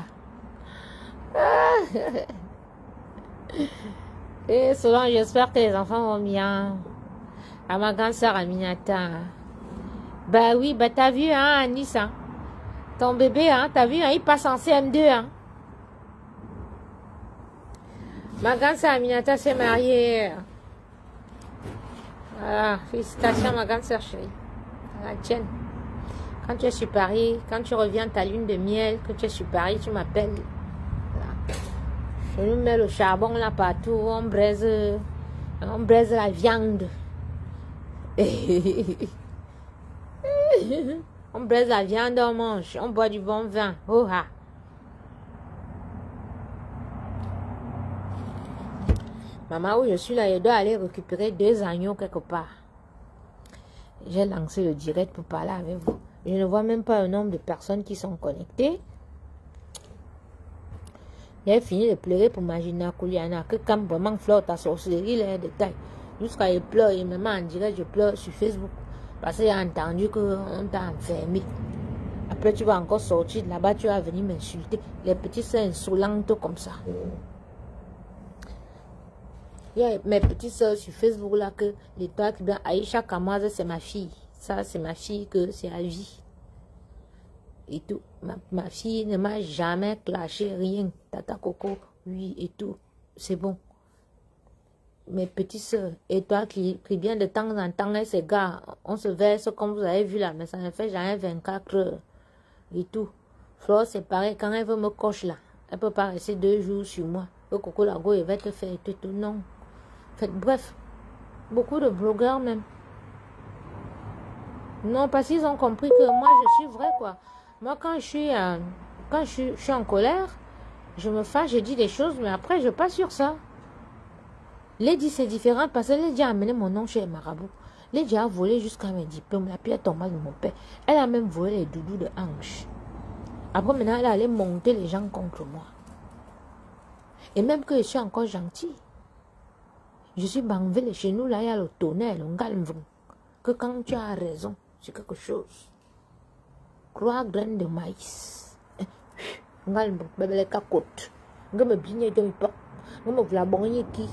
Et selon, j'espère que les enfants vont bien. À ma grande sœur Aminata. Bah oui, bah t'as vu, hein, Anis, hein. Ton bébé, hein, t'as vu, hein, il passe en CM2, hein. Ma grande sœur Aminata s'est mariée Voilà, félicitations ma grande sœur chérie. À la tienne. Quand tu es sur Paris, quand tu reviens ta lune de miel, que tu es sur Paris, tu m'appelles. Voilà. Je nous mets le charbon là partout, on braise la viande. On braise la viande, on mange, on boit du bon vin. Oh ah. Maman, où je suis là, je dois aller récupérer 2 agneaux quelque part. J'ai lancé le direct pour parler avec vous. Je ne vois même pas le nombre de personnes qui sont connectées. J'ai fini de pleurer pour Magina Kouliana. Que quand vraiment Flore ta sorcellerie, les détails. Jusqu'à il pleure, il me met en direct, je pleure sur Facebook. Parce qu'il a entendu qu'on t'a enfermé. Après, tu vas encore sortir de là-bas, tu vas venir m'insulter. Les petits sont insolentes comme ça. Il y a mes petites soeurs sur Facebook là que l'étoile qui vient Aïcha Kamaz, c'est ma fille. Ça, c'est ma fille que c'est à vie. Et tout. Ma fille ne m'a jamais clashé rien. Tata Coco, oui, et tout. C'est bon. Mes petites soeurs, et toi qui vient de temps en temps, ces gars, on se verse comme vous avez vu là, mais ça ne fait jamais 24 heures. Et tout. Flore, c'est pareil, quand elle veut me coche là, elle peut pas rester 2 jours sur moi. Le Coco Lago, il va te faire tout. Non. Bref, beaucoup de blogueurs même. Non, parce qu'ils ont compris que moi, je suis vrai, quoi. Moi, quand je suis en colère, je me fâche, je dis des choses, mais après, je passe sur ça. Lady, c'est différent parce que Lady a amené mon nom chez Marabout. Lady a volé jusqu'à mes diplômes, la pierre tombale de mon père. Elle a même volé les doudous de Ange. Après, maintenant, elle allait monter les gens contre moi. Et même que je suis encore gentil. Je suis banvelle chez nous, là, il y a le tonnerre, le galvon. Que quand tu as raison, c'est quelque chose. Croix graine de maïs. Galvon, bébé les cacottes. Je me bigne de mes pas. Je me voulais bonner qui.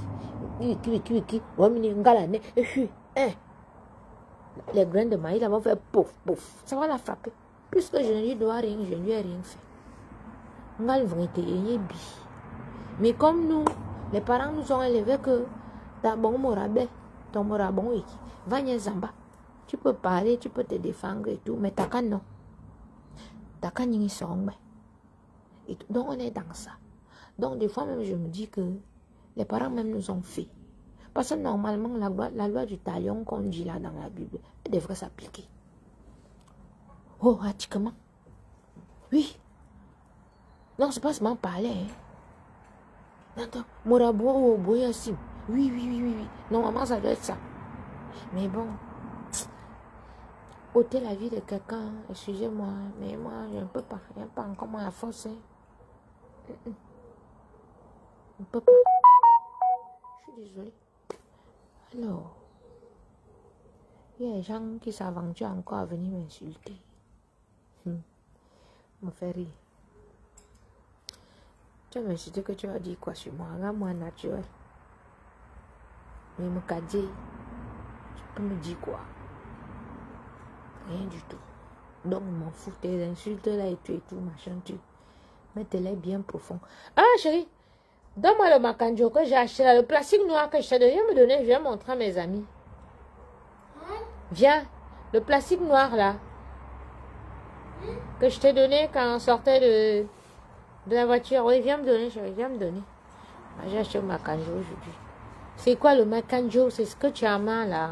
Les graines de maïs, là, vont faire pouf, pouf. Ça va la frapper. Puisque je ne lui dois rien, je ne lui ai rien fait. Galvon était bi. Mais comme nous, les parents nous ont élevés que ta bon morabé, ton morabon iki, va zamba. Tu peux parler, tu peux te défendre et tout, mais t'as qu'à non. T'as qu'à n'y song. Donc on est dans ça. Donc des fois même je me dis que les parents même nous ont fait. Parce que normalement la loi du talion qu'on dit là dans la Bible, elle devrait s'appliquer. Oh, pratiquement. Oui. Non, c'est pas seulement parler. Hein. Attends, morabon ou boyassim. Oui. Normalement, ça doit être ça. Mais bon, ôter la vie de quelqu'un, excusez-moi, mais moi, je ne peux pas. Il n'y a pas encore la force. Hein. Je ne peux pas. Je suis désolée. Alors, il y a des gens qui s'aventurent encore à venir m'insulter. Me fait rire. Tu vas m'insulter que tu vas dire quoi sur moi? Regarde-moi naturel. Mais me cadet, tu peux me dire quoi? Rien du tout. Donc, je m'en fous. Tes insultes là et tout, machin, tu. Mettez-les bien profond. Ah, chérie, donne-moi le macanjo que j'ai acheté là, le plastique noir que je t'ai donné. Viens me donner, je vais montrer à mes amis. Viens, le plastique noir là, que je t'ai donné quand on sortait de la voiture. Oui, viens me donner, chérie, viens me donner. J'ai acheté le macanjo aujourd'hui. C'est quoi le macanjo? C'est ce que tu as main là.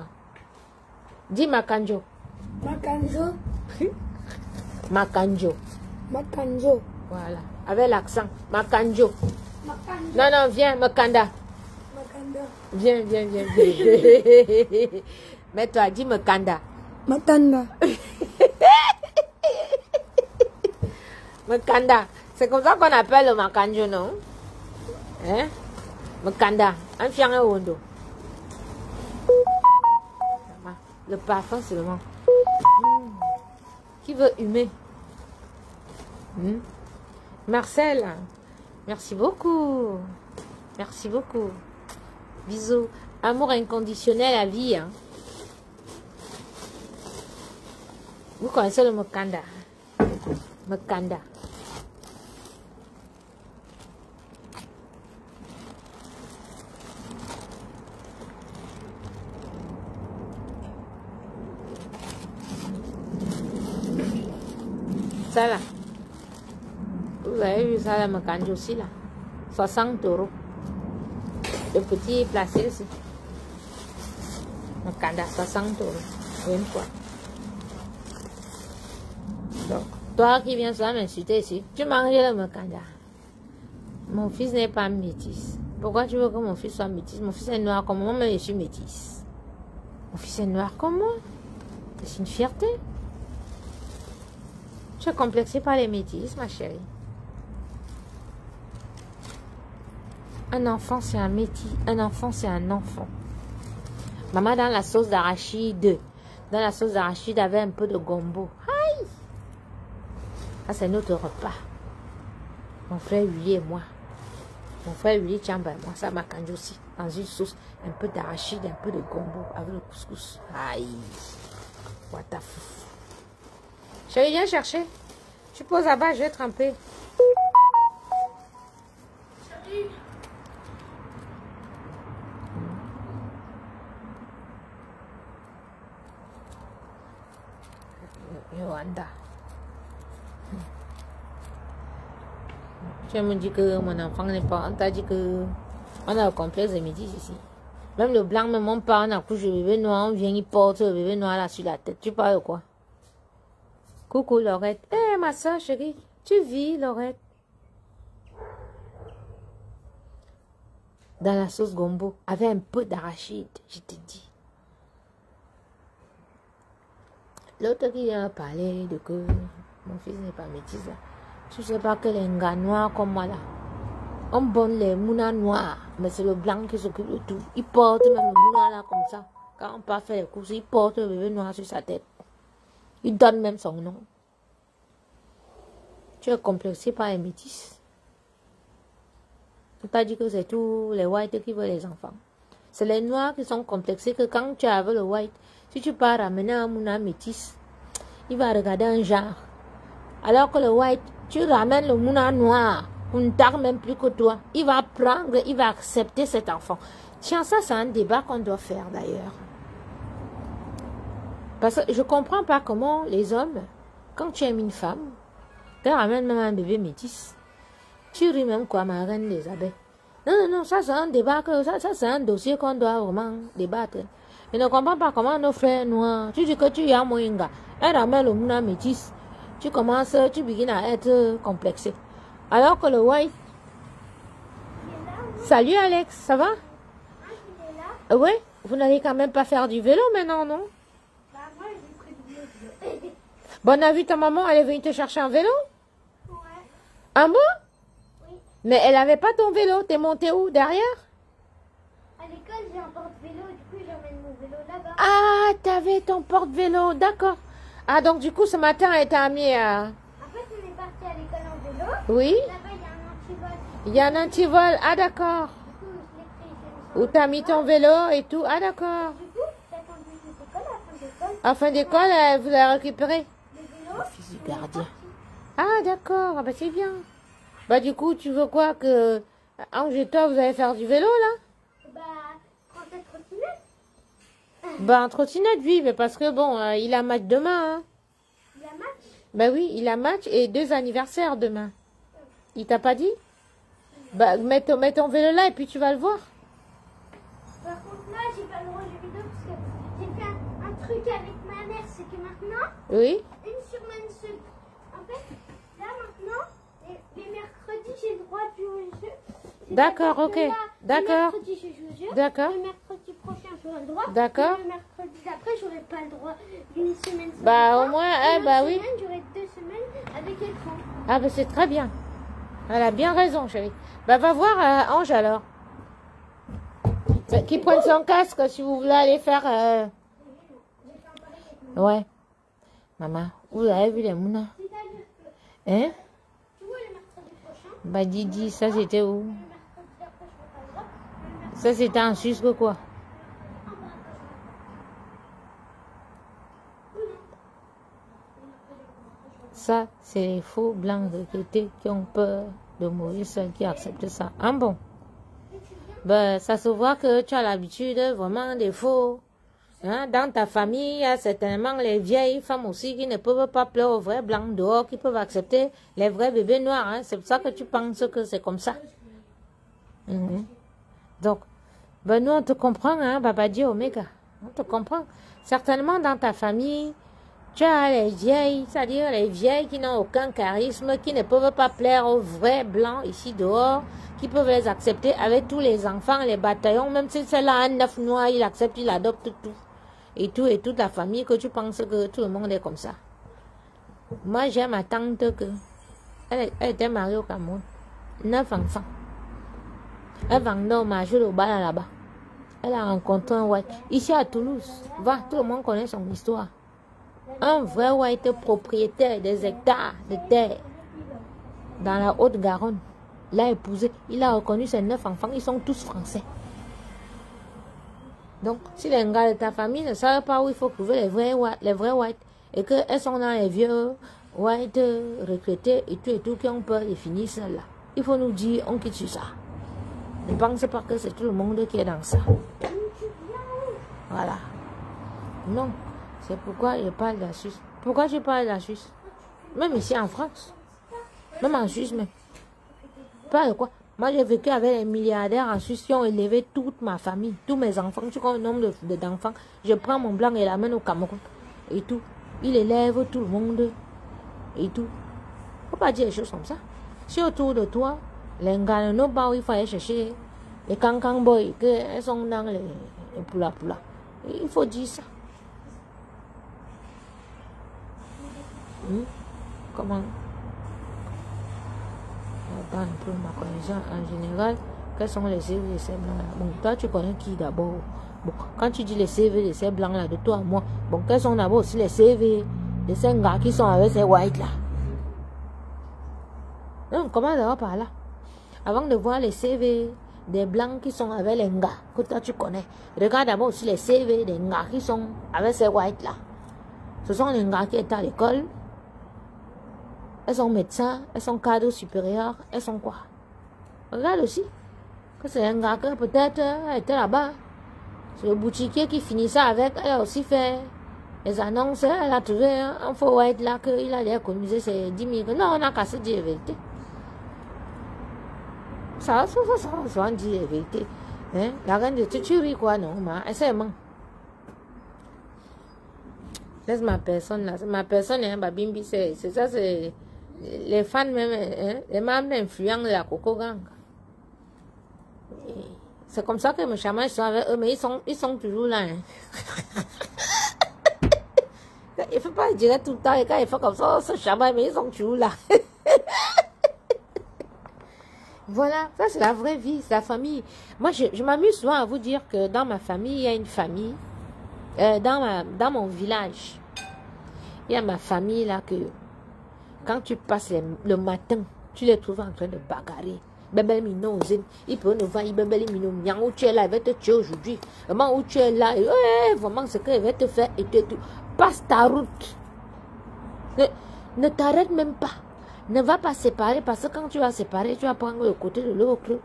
Dis macanjo. Macanjo. Macanjo. Macanjo. Voilà. Avec l'accent. Macanjo. Macanjo. Non, viens, Makanda. Makanda. Viens. Mets-toi, dis Makanda. Makanda. Makanda. C'est comme ça qu'on appelle le macanjo, non? Hein? Makanda. Un chien au dos. Le parfum seulement. Qui veut humer? Marcel, merci beaucoup. Merci beaucoup. Bisous. Amour inconditionnel à vie. Hein. Vous connaissez le Makanda? Makanda. Ça là. Vous avez vu ça là, me canne aussi là. 60 €. Le petit est placé ici. Me canne à 60 €. Une fois. Donc, toi qui viens ça m'insulter ici, tu manges le me canne. Mon fils n'est pas métis. Pourquoi tu veux que mon fils soit métis? Mon fils est noir comme moi, mais je suis métisse. Mon fils est noir comme moi. C'est une fierté. Tu es complexée par les métis, ma chérie. Un enfant, c'est un métis. Un enfant, c'est un enfant. Maman, dans la sauce d'arachide, avait un peu de gombo. Aïe! Ça, c'est notre repas. Mon frère Willy et moi. Mon frère Willy tient moi, ça m'a candu aussi. Dans une sauce, un peu d'arachide, un peu de gombo avec le couscous. Aïe! What the fuck? Chérie, viens chercher. Tu poses là-bas, je vais tremper. Yolanda. Tu me dis que mon enfant n'est pas... On t'a dit que... On a le complexe de métis ici. Même le blanc, même mon père, on accouche le bébé noir, on vient, il porte le bébé noir là sur la tête. Tu parles de quoi? Coucou Laurette. Eh ma soeur chérie, tu vis Laurette? Dans la sauce gombo, avec un peu d'arachide, je te dis. L'autre qui vient parler de que mon fils n'est pas métis là. Tu sais pas que les gars noirs comme moi là, on bonne les mounas noirs, mais c'est le blanc qui s'occupe de tout. Il porte même le mouna là comme ça. Quand on part faire les courses, il porte le bébé noir sur sa tête. Il donne même son nom. Tu es complexé par les métis. On t'a dit que c'est tous les whites qui veulent les enfants. C'est les noirs qui sont complexés que quand tu as le white, si tu pars ramener un mouna métis, il va regarder un genre. Alors que le white, tu ramènes le mouna noir, on ne tarde même plus que toi. Il va prendre, il va accepter cet enfant. Tiens, ça c'est un débat qu'on doit faire d'ailleurs. Parce que je ne comprends pas comment les hommes, quand tu aimes une femme, quand tu ramènes même un bébé métis, tu ris même quoi, ma reine des abeilles. Non, ça c'est un débat, ça c'est un dossier qu'on doit vraiment débattre. Je ne comprends pas comment nos frères noirs, tu dis que tu es à Moinga, elle ramène le mouna métis, tu commences, tu begins à être complexé. Alors que le white... Salut Alex, ça va? Oui, vous n'allez quand même pas faire du vélo maintenant, non? Bon, on a vu ta maman, elle est venue te chercher un vélo? Ouais. Un bon? Oui. Mais elle avait pas ton vélo, t'es monté où? Derrière? À l'école, j'ai un porte-vélo, du coup, j'emmène mon vélo là-bas. Ah, t'avais ton porte-vélo, d'accord. Ah, donc du coup, ce matin, elle t'a mis à... En fait, on est parti à l'école en vélo. Oui? Là-bas, il y a un antivol. Il y a un antivol, ah d'accord. Du coup, je l'ai pris, j'ai mis Où t'as mis ton vélo et tout, ah d'accord. Du coup, j'ai attendu l'école, à la fin d'école. À fin d'école, vous l'avez récupéré? Le vélo. Fils du gardien. Ah d'accord, ah, bah c'est bien. Bah du coup, tu veux quoi que... Ange et toi, vous allez faire du vélo là? Bah, prends cette trottinette. Bah en trottinette, oui, mais parce que bon, il a match demain. Hein. Il y a match. Bah oui, il a match et 2 anniversaires demain. Il t'a pas dit? Bah mets ton vélo là et puis tu vas le voir. Par contre, là, j'ai pas le droit de jeux vidéo parce que j'ai fait un truc avec ma mère. C'est que maintenant, Oui. une semaine seule. En fait, là maintenant, les mercredis, j'ai le droit de jouer au jeu. D'accord, ok. D'accord. Le mercredi, je joue au jeu. D'accord. Le mercredi prochain, j'aurai le droit. D'accord. Et le mercredi d'après, j'aurai pas le droit d'une semaine sans Bah écran. au moins, Et bah l'autre oui. semaine, j'aurai 2 semaines avec écran. Ah bah c'est très bien. Elle a bien raison, chérie. Bah va voir Ange alors. Bah, qui prenne son casque si vous voulez aller faire... Ouais. Maman, vous avez vu les mounas? C'est-à-dire que, Hein? tu vois, le mercredi prochain, Bah Didi, ça c'était où? le mercredi d'après, je n'aurai pas le droit. Le mercredi Ça c'était en Suisse que quoi? Ça, c'est les faux blancs de côté qui ont peur de mourir seuls, qui acceptent ça. Ah bon? Ben, ça se voit que tu as l'habitude vraiment des faux Hein? Dans ta famille, il y a certainement les vieilles femmes aussi qui ne peuvent pas plaire aux vrais blancs dehors, qui peuvent accepter les vrais bébés noirs. Hein? C'est pour ça que tu penses que c'est comme ça. Donc, ben nous on te comprend, hein, Babadi Omega. On te comprend. Certainement dans ta famille, tu as les vieilles, c'est-à-dire les vieilles qui n'ont aucun charisme, qui ne peuvent pas plaire aux vrais blancs ici dehors, qui peuvent les accepter avec tous les enfants, les bataillons, même si c'est là un 9 noir, il accepte, il adopte tout. Et toute la famille, que tu penses que tout le monde est comme ça. Moi, j'ai ma tante que elle était mariée au Cameroun. 9 enfants. Elle vendait au marché de Bala là-bas. Elle a rencontré un white. Ici à Toulouse, va, tout le monde connaît son histoire. Un vrai white propriétaire des hectares de terre dans la Haute-Garonne. L'a épousé. Il a reconnu ses 9 enfants. Ils sont tous français. Donc, si les gars de ta famille ne savent pas où il faut trouver les vrais whites et qu'elles sont dans les vieux whites retraités et tout qui ont peur de finir celle-là, il faut nous dire, on quitte sur ça. Ne pensez pas que c'est tout le monde qui est dans ça. Voilà. Non. C'est pourquoi je parle de la Suisse. Pourquoi je parle de la Suisse? Même ici en France. Même en Suisse même. Pas de quoi. Moi j'ai vécu avec les milliardaires en Suisse qui ont élevé toute ma famille. Tous mes enfants. Tu connais le nombre d'enfants. Je prends mon blanc et l'amène au Cameroun. Et tout. Il élève tout le monde. Et tout. Faut pas dire des choses comme ça. Si autour de toi, les gars ne pas où il faut aller chercher les cancan boys, qu'elles sont dans les poula. Il faut dire ça. Comment? Attends un peu ma connaissance en général. Quels sont les CV de ces blancs-là? Bon, toi tu connais qui d'abord? Bon, quand tu dis les CV de ces blancs-là, de toi à moi, bon, quels sont d'abord aussi les CV de ces gars qui sont avec ces whites-là? Non, comment d'abord par là? Avant de voir les CV des blancs qui sont avec les gars que toi tu connais, regarde d'abord aussi les CV des gars qui sont avec ces whites-là. Ce sont les gars qui étaient à l'école. Elles sont médecins, elles sont cadres supérieurs, elles sont quoi? Regarde aussi que c'est un gars que peut-être était là-bas. C'est le boutiquier qui finissait avec, elle a aussi fait les annonces, elle a trouvé un faux white là qu'il allait économiser ses 10 000. Non, on n'a qu'à se dire la vérité. Ça on dit la vérité. Hein? La reine de tu ris quoi, non? Essaye, man. Laisse ma personne là. Ma personne, hein, Babimbi, c'est ça, c'est les fans même, hein, les membres influents de la Coco Gang. C'est comme ça que mes chamans sont avec eux, mais ils sont toujours là. Hein. Il ne faut pas dire tout le temps, et quand il faut comme ça, ce chaman, mais ils sont toujours là. Voilà, ça c'est la vraie vie, c'est la famille. Moi, je m'amuse souvent à vous dire que dans ma famille, il y a une famille. Dans mon village, il y a ma famille là que quand tu passes le matin, tu les trouves en train de bagarrer. Bébé Mino, il peut nous voir, il bébé Mino, où tu es là, il va te tuer aujourd'hui. Vraiment, où tu es là, vraiment, ce qu'il va te faire, et tout. Passe ta route. Ne t'arrête même pas. Ne va pas séparer, parce que quand tu vas séparer, tu vas prendre le côté de l'autre.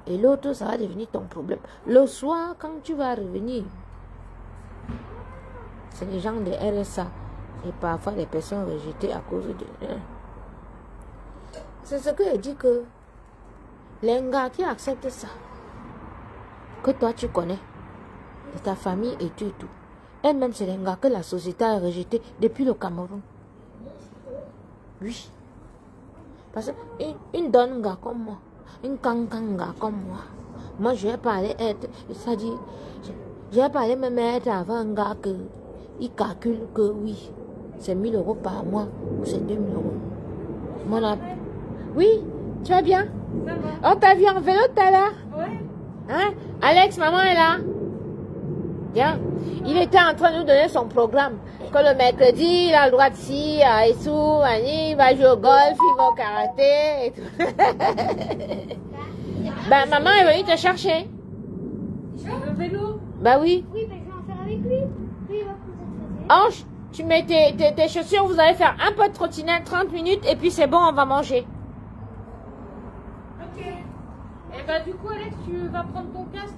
Et l'autre, ça va devenir ton problème. Le soir, quand tu vas revenir, c'est les gens de RSA et parfois les personnes rejetées à cause de... C'est ce que je dis que les gars qui acceptent ça, que toi tu connais, de ta famille et tout, elle-même c'est les gars que la société a rejeté depuis le Cameroun. Oui. Parce qu'une donne gars comme moi, une cancan gars comme moi je vais pas aller être, c'est-à-dire, je vais pas aller me mettre avant un gars que il calcule que oui, c'est 1 000 € par mois ou c'est 2 000 €. Oui, tu vas bien? Ça va. On t'a vu en vélo tout à l'heure? Oui. Hein? Alex, maman est là? Bien. Il était en train de nous donner son programme. Que le mercredi, il a le droit de ci, à Essou, il va jouer au golf, il va au karaté et tout. Ben, maman est venue te chercher. Le vélo? Ben oui. Oui, mais je vais en faire avec lui. Lui, il va poser Ange, tu mets tes chaussures, vous allez faire un peu de trottinette, 30 minutes, et puis c'est bon, on va manger. Ok. Et bah du coup, Alex, tu vas prendre ton casque?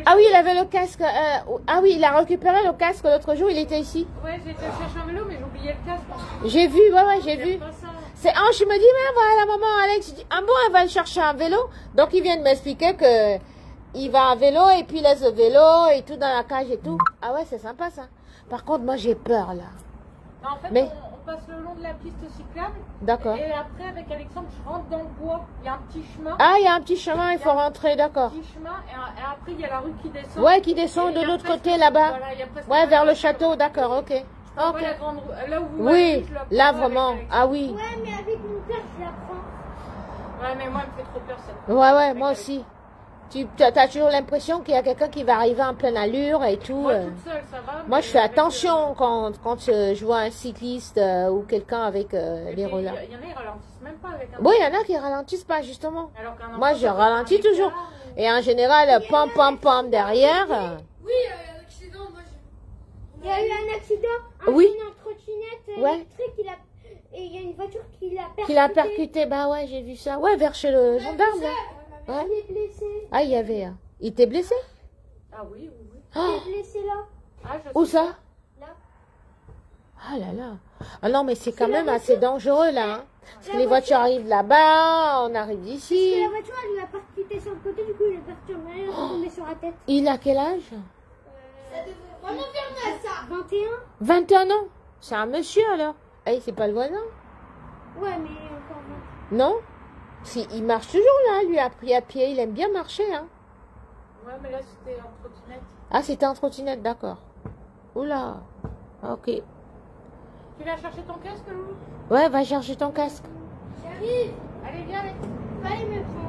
Ah oui, il avait le casque. Ah oui, il a récupéré le casque l'autre jour, il était ici. Ouais, j'étais chercher un vélo, mais j'ai oublié le casque. J'ai vu, ouais, j'ai vu. C'est Ange, il me dit, mais voilà, maman, Alex, je dis, ah bon, elle va chercher un vélo. Donc, il vient de m'expliquer que il va en vélo et puis il laisse le vélo et tout dans la cage et tout. Ah ouais, c'est sympa ça. Par contre, moi, j'ai peur là. Non, en fait, Mais... on passe le long de la piste cyclable. D'accord. Et après, avec Alexandre, je rentre dans le bois. Il y a un petit chemin. Ah, il y a un petit chemin, il faut rentrer, d'accord. Un petit chemin, et après, il y a la rue qui descend. Ouais, qui descend de l'autre côté là-bas. Voilà, ouais, vers le château, d'accord, ok. Ok. La grande rue, là où vous oui, là vraiment. Ah oui. Ouais, mais avec mon père, je la prends. Ouais, mais moi, elle me fait trop peur cette Ouais, moi aussi. Tu as toujours l'impression qu'il y a quelqu'un qui va arriver en pleine allure et tout. Moi, toute seule, ça va. Moi, je fais attention quand je vois un cycliste ou quelqu'un avec les relents. Il y en a, ils ralentissent même pas avec un... Oui, il y en a qui ralentissent pas, justement. Moi, je ralentis ralentis toujours. Et en général, pam derrière. Oui, il y a un accident. Moi, il y a eu un accident. Oui. Une trottinette électrique, et il y a une voiture qui l'a percuté. Qui l'a percuté, bah ouais, j'ai vu ça. Ouais, vers chez le gendarme, là. Ouais. Il est blessé. Ah, il y avait. Il était blessé? Ah oui. Il est blessé là. Ah, où ça? Là. Ah là là. Ah non, mais c'est quand même assez dangereux, là. Hein. Parce que les voitures arrivent là-bas, on arrive d'ici. La voiture, elle lui a percuté sur le côté, du coup, il est parti en arrière, il est tombé sur la tête. Il a quel âge? ça devrait vraiment faire mal, ça. 21. 21 ans. C'est un monsieur, alors. Eh, c'est pas le voisin? Ouais, mais encore 20. Non? Si, il marche toujours, là. Lui a pris à pied. Il aime bien marcher, hein. Ouais, mais là, c'était en trottinette. Ah, c'était en trottinette, d'accord. Oula. Ok. Tu viens chercher ton casque, Lou? Ouais, va chercher ton casque. J'arrive. Allez, viens, Alex. Fallait me prendre.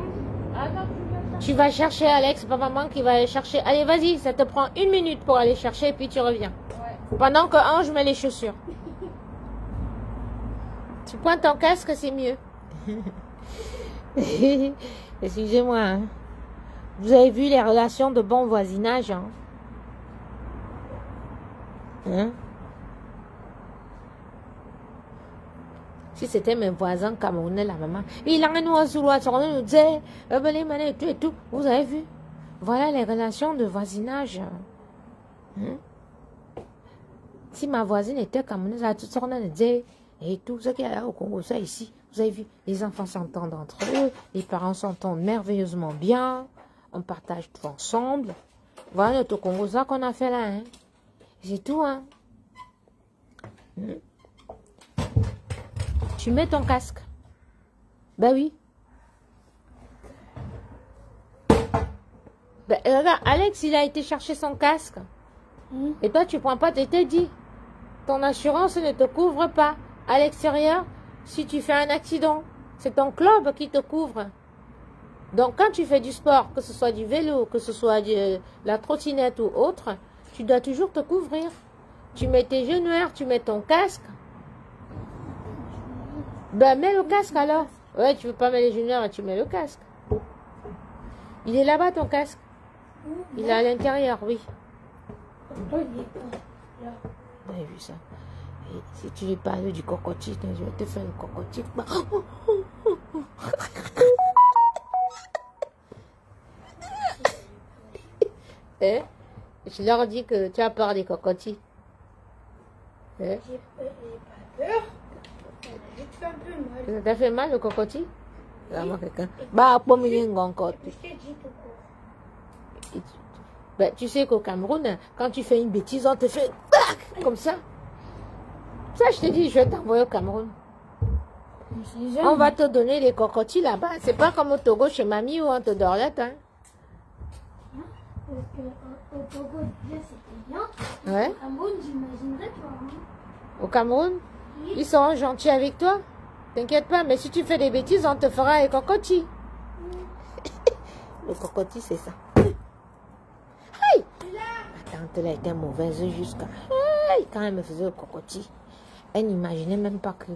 Ah non, tu viens chercher. Tu vas chercher Alex, pas maman qui va aller chercher. Allez, vas-y, ça te prend 1 minute pour aller chercher et puis tu reviens. Ouais. Pendant que Ange met les chaussures. Tu prends ton casque, c'est mieux. Excusez-moi. Hein. Vous avez vu les relations de bon voisinage, hein? Hein? Si c'était mes voisins camerounais, la maman. Il a un oiseau, nous disait, et tout. Vous avez vu? Voilà les relations de voisinage. Hein? Si ma voisine était camerounaise, elle tout sorte de dire, et tout ce qu'il y a là au Congo, ça ici. Vous avez vu, les enfants s'entendent entre eux, les parents s'entendent merveilleusement bien, on partage tout ensemble. Voilà notre Congo, ça qu'on a fait là. Hein. C'est tout, hein. Tu mets ton casque. Ben oui. Ben, regarde, Alex, il a été chercher son casque. Et toi, tu prends pas, tu t'es dit. Ton assurance ne te couvre pas. À l'extérieur, si tu fais un accident, c'est ton club qui te couvre. Donc, quand tu fais du sport, que ce soit du vélo, que ce soit de la trottinette ou autre, tu dois toujours te couvrir. Tu mets tes genouillères, tu mets ton casque. Ben, mets le casque alors. Ouais, tu veux pas mettre les genouillères, tu mets le casque. Il est là-bas ton casque. Il est à l'intérieur, oui. Pourtant, il est pas là. Vous avez vu ça? Et si tu lui parles du cocotier, je vais te faire le cocotier. Eh? Je leur dis que tu as peur des cocotiers. Eh? J'ai pas peur. J'ai fait un peu mal. Ça t'a fait mal le cocotier? Vraiment quelqu'un. Bah, pour me dire encore. Je t'ai dit tout court. Ben, tu sais qu'au Cameroun, quand tu fais une bêtise, on te fait comme ça. Ça, je te dis, je vais t'envoyer au Cameroun. On va te donner les cocotiers là-bas. C'est pas comme au Togo chez mamie où on te dorlette. Hein. Parce qu'au Togo, déjà, c'était bien. Ouais. Au Cameroun, j'imaginerais, tu vois. Au Cameroun, ils seront gentils avec toi. T'inquiète pas, mais si tu fais des bêtises, on te fera les cocotiers. Le cocotier, c'est ça. Aïe! Ma tante, elle a été mauvaise jusqu'à... Aïe! Quand elle me faisait le cocotier, elle n'imaginait même pas que...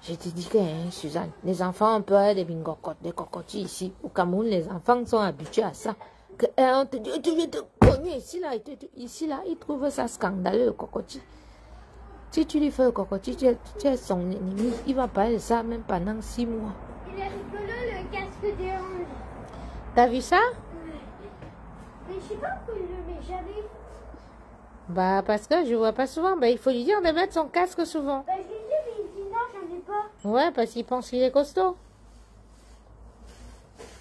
Je te dis que, hein, Suzanne, les enfants ont peur des bingocotes, des cocotiers ici. Au Cameroun, les enfants sont habitués à ça. Que, on te dit, tu viens te cogner ici, là, ils trouvent ça scandaleux, le cocotier. Si tu lui fais le cocotier, tu es son ennemi. Il va parler de ça même pendant 6 mois. Il est rigolo, le casque de Ange. T'as vu ça? je sais pas pourquoi il le met jamais. Bah, parce que je vois pas souvent. Bah, il faut lui dire de mettre son casque souvent. Bah, je lui dis, mais il dit non, j'en ai pas. Ouais, parce qu'il pense qu'il est costaud.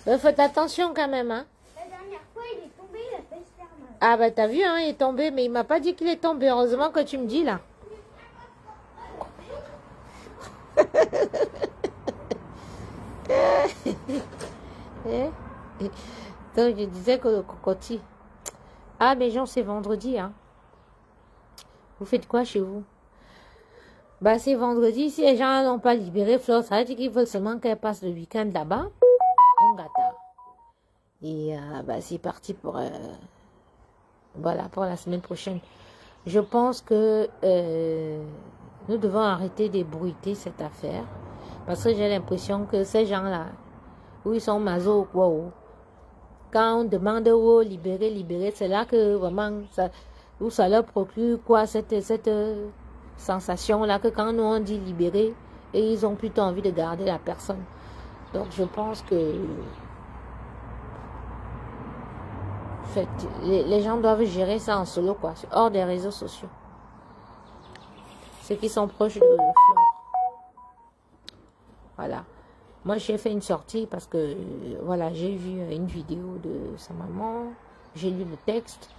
Faites attention quand même, hein. La dernière fois, il est tombé, il a fait se faire mal. Ah, bah, t'as vu, hein, il est tombé, mais il m'a pas dit qu'il est tombé. Heureusement que tu me dis, là. Donc, je disais que le cocotier. Ah, mais Jean, c'est vendredi, hein. Vous faites quoi chez vous? Bah, c'est vendredi. Si les gens n'ont pas libéré Flore, ça veut dire qu'ils veulent seulement qu'elle passe le week-end là-bas. On gâta. Et bah, c'est parti pour... voilà, pour la semaine prochaine. Je pense que nous devons arrêter d'ébruiter cette affaire. Parce que j'ai l'impression que ces gens-là, où ils sont maso ou quoi, quand on demande où libérer, libérer, c'est là que vraiment, où ça leur procure quoi, cette sensation-là, que quand nous on dit libérer, et ils ont plutôt envie de garder la personne. Donc je pense que en fait, les gens doivent gérer ça en solo, quoi, hors des réseaux sociaux. Ceux qui sont proches de Flore. Voilà. Moi, j'ai fait une sortie parce que, voilà, j'ai vu une vidéo de sa maman. J'ai lu le texte.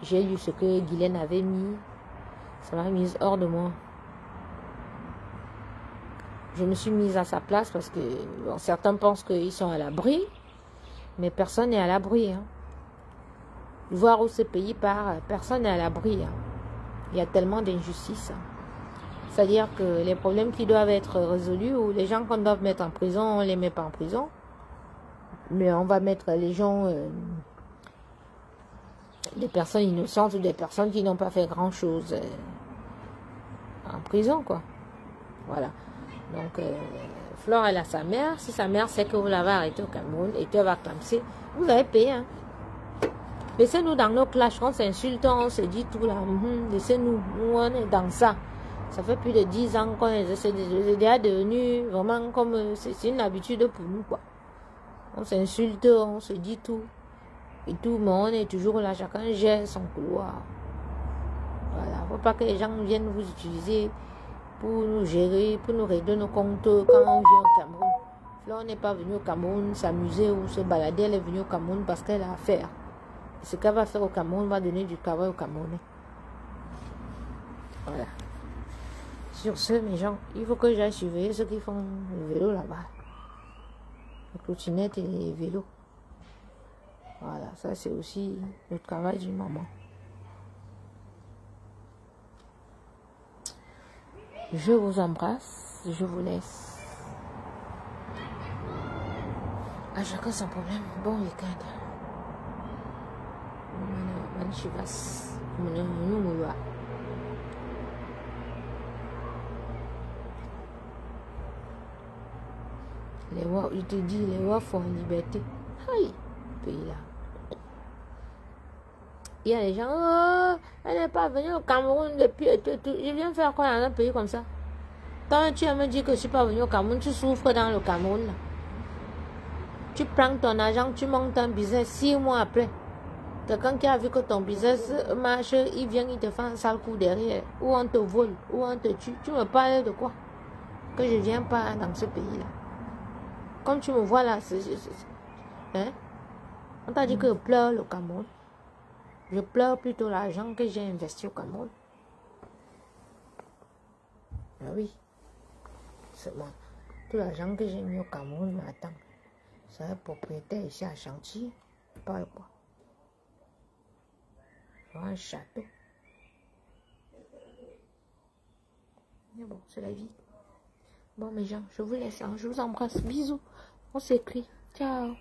J'ai lu ce que Guylaine avait mis. Ça m'a mise hors de moi. Je me suis mise à sa place parce que bon, certains pensent qu'ils sont à l'abri. Mais personne n'est à l'abri. Hein. Voir où ce pays part, personne n'est à l'abri. Hein. Il y a tellement d'injustice. Hein. C'est-à-dire que les problèmes qui doivent être résolus ou les gens qu'on doit mettre en prison, on ne les met pas en prison. Mais on va mettre les gens, des personnes innocentes ou des personnes qui n'ont pas fait grand-chose en prison, quoi. Voilà. Donc, Flore, elle a sa mère. Si sa mère sait que vous l'avez arrêté au Cameroun et qu'elle va clamser, vous avez payé. Hein. Laissez-nous dans nos clashs, on s'insulte, on se dit tout là. Laissez-nous, nous on est dans ça. Ça fait plus de 10 ans qu'on est déjà devenu vraiment comme... C'est une habitude pour nous, quoi. On s'insulte, on se dit tout. Et tout, mais on est toujours là, chacun gère son couloir. Voilà, faut pas que les gens viennent vous utiliser pour nous gérer, pour nous régler nos comptes quand on vient au Cameroun. Là, on n'est pas venu au Cameroun s'amuser ou se balader, elle est venue au Cameroun parce qu'elle a affaire. Et ce qu'elle va faire au Cameroun va donner du travail au Camerounais. Voilà. Sur ce, mes gens, il faut que j'aille surveiller ceux qui font le vélo là-bas. Les cloutinettes et les vélos. Voilà, ça c'est aussi le travail d'une maman. Je vous embrasse, je vous laisse. À chacun son problème. Bon week-end. Les Wa, il te dit, les Wa font liberté. Aïe, pays là. Il y a les gens, oh, elle n'est pas venue au Cameroun depuis. Je viens faire quoi dans un pays comme ça? Quand tu me dis que je ne suis pas venu au Cameroun, tu souffres dans le Cameroun. Là. Tu prends ton argent, tu montes un business 6 mois après. Quelqu'un qui a vu que ton business marche, il vient, il te fait un sale coup derrière. Ou on te vole, ou on te tue. Tu me parles de quoi? Que je ne viens pas dans ce pays-là. Comme tu me vois là, hein? On t'a dit que je pleure le Cameroun. Je pleure plutôt l'argent que j'ai investi au Cameroun. Ah oui. Seulement, tout l'argent que j'ai mis au Cameroun m'attend. C'est un propriétaire ici à Chantilly. Pas quoi. Un château. Mais bon, c'est la vie. Bon, mes gens, je vous laisse. Hein. Je vous embrasse. Bisous. On s'écrit. Ciao.